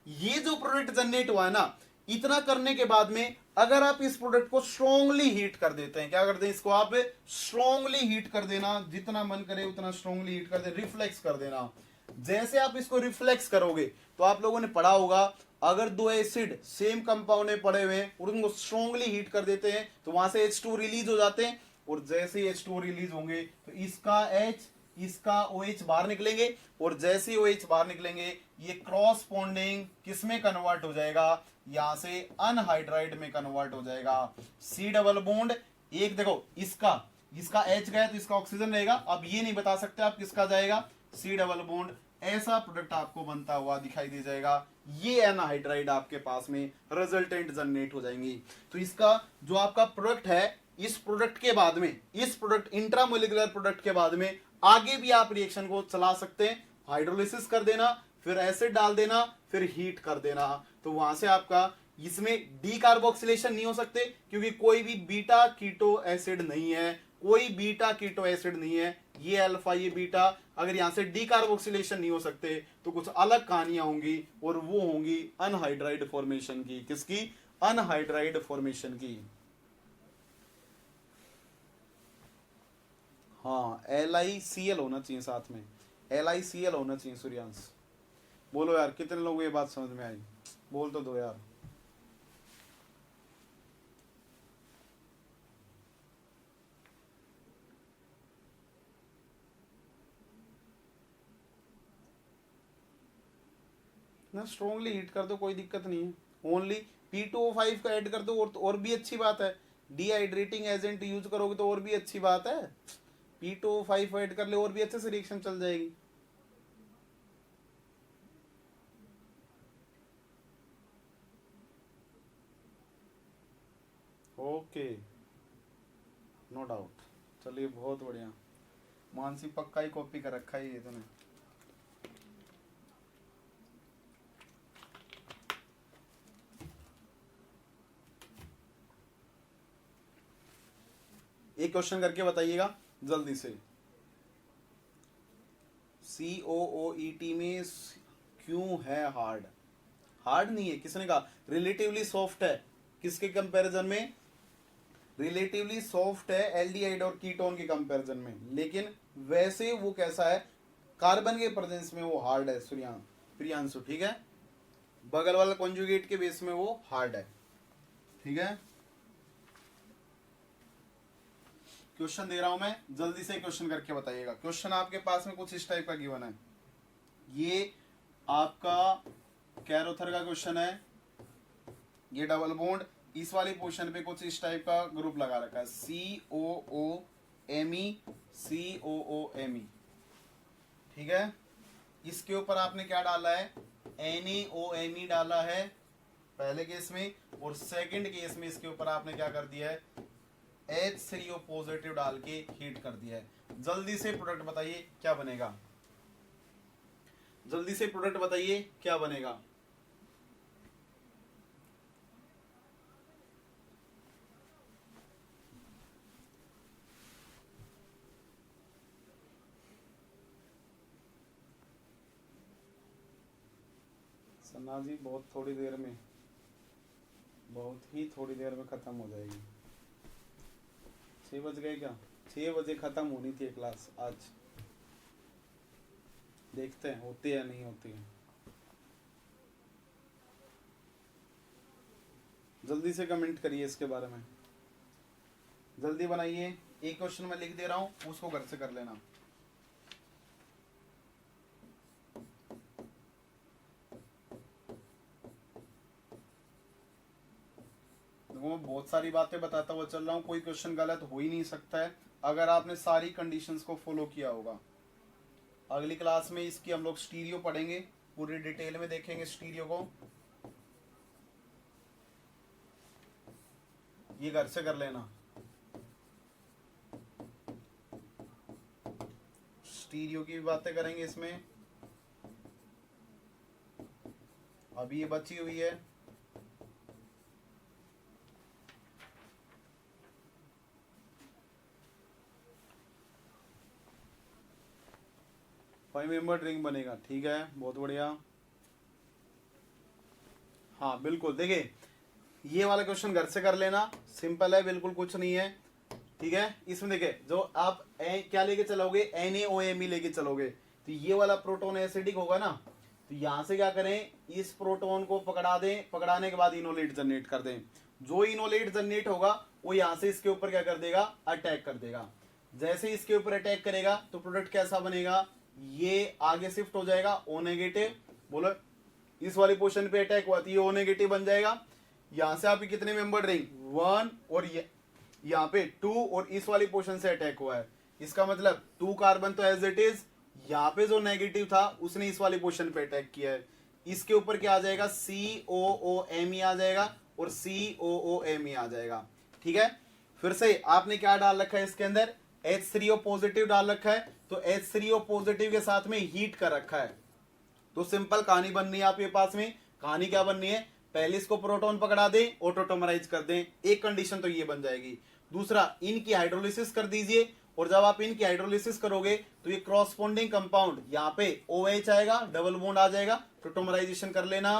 [SPEAKER 1] ये जो प्रोडक्ट जनरेट हुआ है ना, इतना करने के बाद में अगर आप इस प्रोडक्ट को स्ट्रांगली हीट कर देते हैं, क्या करते हैं, इसको आप स्ट्रांगली हीट कर देना, जितना मन करे उतना स्ट्रांगली हीट कर दे, रिफ्लेक्स कर देना। जैसे आप इसको रिफ्लेक्स करोगे तो आप लोगों ने पढ़ा होगा, अगर दो एसिड सेम कंपाउंड में पड़े हुए हैं और उनको स्ट्रांगली हीट कर देते हैं तो वहां से H2 रिलीज हो जाते हैं, और जैसे ही H2 रिलीज होंगे तो इसका H इसका OH बाहर निकलेंगे, और जैसे ही OH बाहर निकलेंगे ये क्रॉसपोंडिंग किसमें कन्वर्ट हो जाएगा, यहां से अनहाइड्राइड में कन्वर्ट हो जाएगा। C डबल बॉन्ड, एक देखो इसका H गया तो इसका ऑक्सीजन रहेगा, अब ये नहीं बता सकते आप किसका जाएगा, C डबल बॉन्ड। ऐसा प्रोडक्ट आपको बनता हुआ दिखाई दे जाएगा, ये अनहाइड्राइड आपके पास में रिजल्टेंट जनरेट हो जाएंगी। तो इसका जो आपका प्रोडक्ट है इस प्रोडक्ट के बाद में, इस प्रोडक्ट इंट्रामोलिकुलर प्रोडक्ट के बाद में आगे भी आप रिएक्शन को चला सकते हैं। हाइड्रोलिसिस कर देना, फिर एसिड डाल देना, फिर हीट कर देना, तो वहां से आपका इसमें डीकार्बोक्सिलेशन नहीं हो सकते क्योंकि कोई भी बीटा कीटो एसिड नहीं है, कोई बीटा कीटो एसिड नहीं है, ये अल्फा ये बीटा, अगर यहां से डीकार्बोक्सिलेशन नहीं हो सकते तो कुछ अलग कहानियां होंगी और वो होंगी अनहाइड्राइड फॉर्मेशन की। किसकी? अनहाइड्राइड फॉर्मेशन की। हाँ LiCl होना चाहिए साथ में, LiCl होना चाहिए। सूर्यांश बोलो यार, कितने लोगों को ये बात समझ में आई? बोल तो दो यार। ना स्ट्रॉन्गली हीट कर दो, कोई दिक्कत नहीं है। ओनली P2O5 का ऐड कर दो और भी अच्छी बात है। डिहाइड्रेटिंग एजेंट यूज करोगे तो और भी अच्छी बात है। P2O5 ऐड कर ले और भी अच्छे से रिएक्शन चल जाएगी। Okay, no doubt. चलिए बहुत बढ़िया। मानसी पक्का ही कॉपी कर रखा है ये तूने। एक क्वेश्चन करके बताइएगा जल्दी से। COOET में क्यों है हार्ड? हार्ड नहीं है, किसने कहा? रिलेटिवली सॉफ्ट है। किसके कंपैरिजन में? रिलेटिवली सॉफ्ट है एल्डिहाइड और कीटोन के कंपैरिजन में, लेकिन वैसे वो कैसा है? कार्बन के प्रेजेंस में वो हार्ड है। प्रियांशु ठीक है, बगल वाला कॉन्जुगेट के बेस में वो हार्ड है। ठीक है, क्वेश्चन दे रहा हूं मैं, जल्दी से क्वेश्चन करके बताइएगा। क्वेश्चन आपके पास में कुछ इस टाइप का गिवन है। ये आपका कैरोथर का क्वेश्चन है, ये डबल बॉन्ड, इस वाली पोर्शन पे कुछ इस टाइप का ग्रुप लगा रखा है, COOMe COOMe। ठीक है, इसके ऊपर आपने क्या डाला है? NaOMe डाला है पहले केस में, और सेकंड केस में इसके ऊपर आपने क्या कर दिया है? H3O पॉजिटिव डाल के हीट कर दिया है। जल्दी से प्रोडक्ट बताइए क्या बनेगा? जल्दी से प्रोडक्ट बताइए क्या बनेगा? सन्ना जी बहुत थोड़ी देर में, बहुत ही थोड़ी देर में खत्म हो जाएगी। 6 बज गए क्या? 6 बजे खत्म होनी थी क्लास आज। देखते हैं होती है या नहीं होती है। जल्दी से कमेंट करिए इसके बारे में, जल्दी बनाइए। एक क्वेश्चन मैं लिख दे रहा हूं, उसको घर से कर लेना। मैं बहुत सारी बातें बताता हुआ चल रहा हूँ, कोई क्वेश्चन गलत हो ही नहीं सकता है अगर आपने सारी कंडीशंस को फॉलो किया होगा। अगली क्लास में इसकी हम लोग स्टीरियो पढ़ेंगे, पूरी डिटेल में देखेंगे स्टीरियो को। ये घर से कर लेना। स्टीरियो की भी बातें करेंगे इसमें। अभी ये बची हुई है फाइव मेंबर रिंग बनेगा। ठीक है, बहुत बढ़िया। हाँ बिल्कुल, देखिए ये वाला क्वेश्चन घर से कर लेना, सिंपल है, बिल्कुल कुछ नहीं है। ठीक है, इसमें देखिए जो आप क्या लेके चलोगे? NaOMe लेके चलोगे, तो ये वाला प्रोटोन एसिडिक होगा ना, तो यहां से क्या करें? इस प्रोटोन को पकड़ा दें, पकड़ाने के बाद इनोलेट जनरेट कर दें। जो इनोलेट जनरेट होगा वो यहां से इसके ऊपर क्या कर देगा? अटैक कर देगा। जैसे इसके ऊपर अटैक करेगा तो प्रोडक्ट कैसा बनेगा? ये आगे शिफ्ट हो जाएगा O नेगेटिव। बोलो, इस वाली पोर्शन पे अटैक हुआ तो ये O नेगेटिव बन जाएगा। यहां से आपकी कितने मेंबर रिंग? 1, और यहाँ पे 2, और इस वाली पोर्शन से अटैक हुआ है। इसका मतलब 2 कार्बन तो एज इट इज, यहाँ पे जो नेगेटिव था उसने इस वाली पोर्शन पे अटैक किया है। इसके ऊपर क्या आ जाएगा? COOMe आ जाएगा और COOMe आ जाएगा। ठीक है, फिर से आपने क्या डाल रखा है इसके अंदर, H3O पॉजिटिव डाल रखा है, तो H3O पॉजिटिव के साथ में हीट कर रखा है। तो सिंपल कहानी बननी है आपके पास में। कहानी क्या बननी है, पहले इसको प्रोटॉन पकड़ा दें, ऑटोटोमराइज कर दें, एक कंडीशन तो ये बन जाएगी। दूसरा, इनकी हाइड्रोलिसिस कर दीजिए, और जब आप इनकी हाइड्रोलिसिस करोगे तो ये क्रॉसपोंडिंग कंपाउंड यहाँ पे OH आएगा, डबल बॉन्ड आ जाएगा, प्रोटोमराइजेशन कर लेना।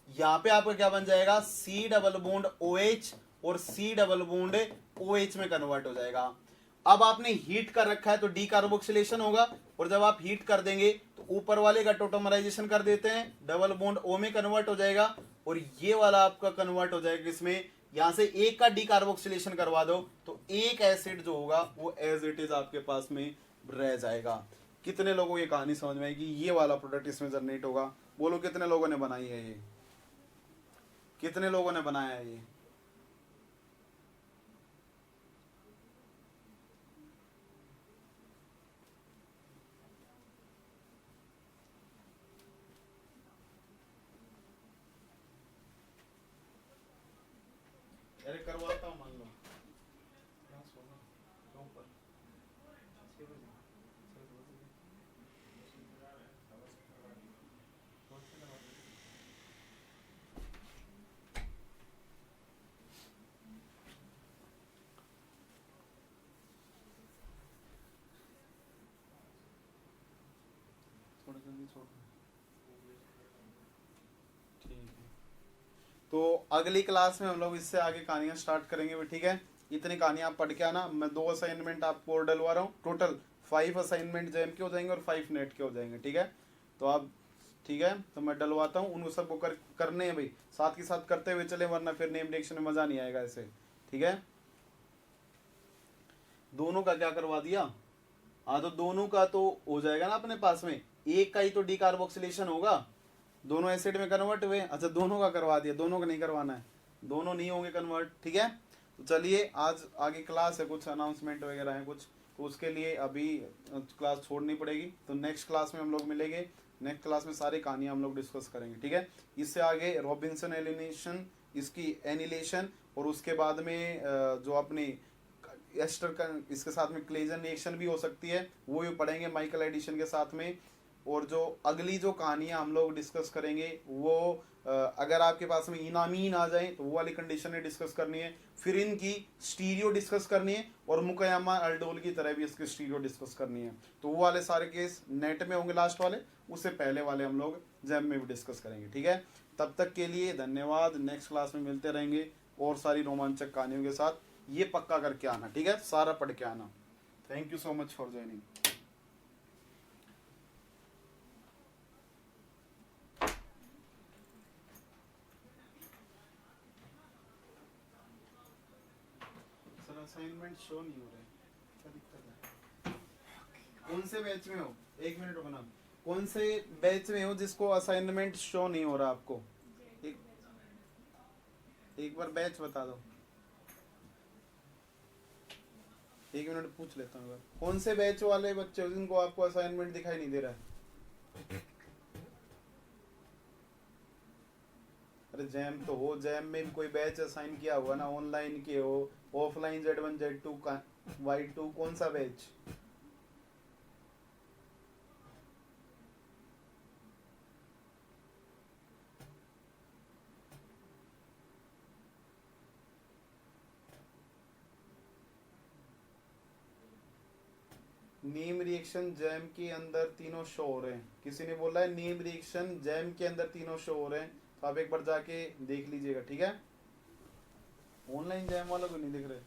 [SPEAKER 1] यहाँ पे आपका क्या बन जाएगा, C डबल बॉन्ड OH और C डबल बॉन्ड OH में कन्वर्ट हो जाएगा। अब आपने हीट कर रखा है तो डीकार्बोक्सिलेशन होगा, और जब आप हीट कर देंगे तो ऊपर वाले का टोटोमराइजेशन कर देते हैं, डबल बॉन्ड O में कन्वर्ट हो जाएगा, और ये वाला आपका कन्वर्ट हो जाएगा इसमें, यहां से एक का डीकार्बोक्सिलेशन करवा दो तो एक एसिड जो होगा वो एज इट इज आपके पास में रह जाएगा। कितने लोगों को ये कहानी समझ में आएगी, ये वाला प्रोडक्ट इसमें जनरेट होगा? बोलो कितने लोगों ने बनाई है ये, कितने लोगों ने बनाया है ये? अरे करवाता हूँ, मान लो थोड़ा जल्दी छोड़। ठीक है, तो अगली क्लास में हम लोग इससे आगे कहानियां स्टार्ट करेंगे भी, ठीक है। इतनी कहानियां आप पढ़ के आना, मैं 2 असाइनमेंट आपको और डलवा रहा हूँ, टोटल 5 असाइनमेंट जेम के हो जाएंगे और 5 नेट के हो जाएंगे, ठीक है। तो आप, ठीक है, तो मैं डलवाता हूँ, उन सबको करने हैं भाई, साथ के साथ करते हुए चले, वरना फिर नेम रिएक्शन में मजा नहीं आएगा ऐसे, ठीक है। दोनों का क्या करवा दिया, हाँ तो दोनों का तो हो जाएगा ना अपने पास में, एक का ही तो डीकार्बोक्सिलेशन होगा, दोनों एसिड में कन्वर्ट हुए। अच्छा, दोनों का करवा दिया, दोनों का नहीं करवाना है, दोनों नहीं होंगे कन्वर्ट, ठीक है। तो चलिए, आज आगे क्लास है, कुछ अनाउंसमेंट वगैरह है कुछ, तो उसके लिए अभी क्लास छोड़नी पड़ेगी, तो नेक्स्ट क्लास में हम लोग मिलेंगे। नेक्स्ट क्लास में सारी कहानियां हम लोग डिस्कस करेंगे, ठीक है। इससे आगे रॉबिन्सन एलिमिनेशन, इसकी एनिलेशन, और उसके बाद में जो अपनी एस्टर का इसके साथ में क्लेजन रिएक्शन भी हो सकती है, वो भी पढ़ेंगे माइकल एडिशन के साथ में। और जो अगली जो कहानियां हम लोग डिस्कस करेंगे वो अगर आपके पास में इनामीन आ जाए तो वो वाली कंडीशन में डिस्कस करनी है, फिर इनकी स्टीरियो डिस्कस करनी है, और मुकयामा अल्डोल की तरह भी इसकी स्टीरियो डिस्कस करनी है। तो वो वाले सारे केस नेट में होंगे लास्ट वाले, उससे पहले वाले हम लोग जैम में भी डिस्कस करेंगे, ठीक है। तब तक के लिए धन्यवाद, नेक्स्ट क्लास में मिलते रहेंगे और सारी रोमांचक कहानियों के साथ। ये पक्का करके आना, ठीक है, सारा पढ़ के आना। Thank you so much for joining. Sir assignment show नहीं हो रहे, क्या दिक्कत है? कौन से बैच में हो, एक मिनट रुकना, कौन से बैच में हो जिसको असाइनमेंट शो नहीं हो रहा आपको? एक बार बैच बता दो, एक मिनट पूछ लेता हूँ। कौन से बैच वाले बच्चे हो जिनको आपको असाइनमेंट दिखाई नहीं दे रहा है? अरे जैम तो हो, जैम में भी कोई बैच असाइन किया हुआ ना, ऑनलाइन के हो, ऑफलाइन Z1 Z2 का Y2, कौन सा बैच? नीम रिएक्शन जैम के अंदर तीनों शो हो रहे हैं, किसी ने बोला है नीम रिएक्शन जैम के अंदर तीनों शो हो रहे हैं, तो आप एक बार जाके देख लीजिएगा, ठीक है। ऑनलाइन जैम वाला तो नहीं दिख रहे,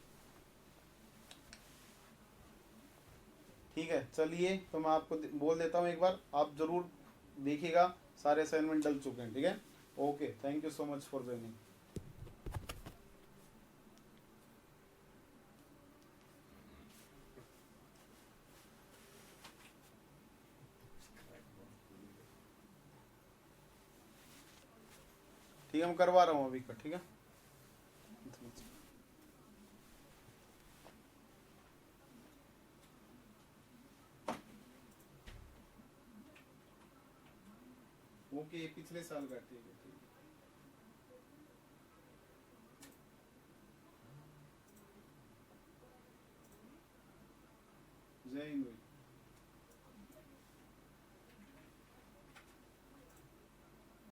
[SPEAKER 1] ठीक है। चलिए, तो मैं आपको बोल देता हूँ एक बार, आप जरूर देखिएगा, सारे असाइनमेंट डल चुके हैं, ठीक है। Okay, thank you so much for joining. ठीक है, मैं करवा रहा हूँ अभी का, ठीक है। ओके, पिछले साल का, ठीक है। जय हिंद।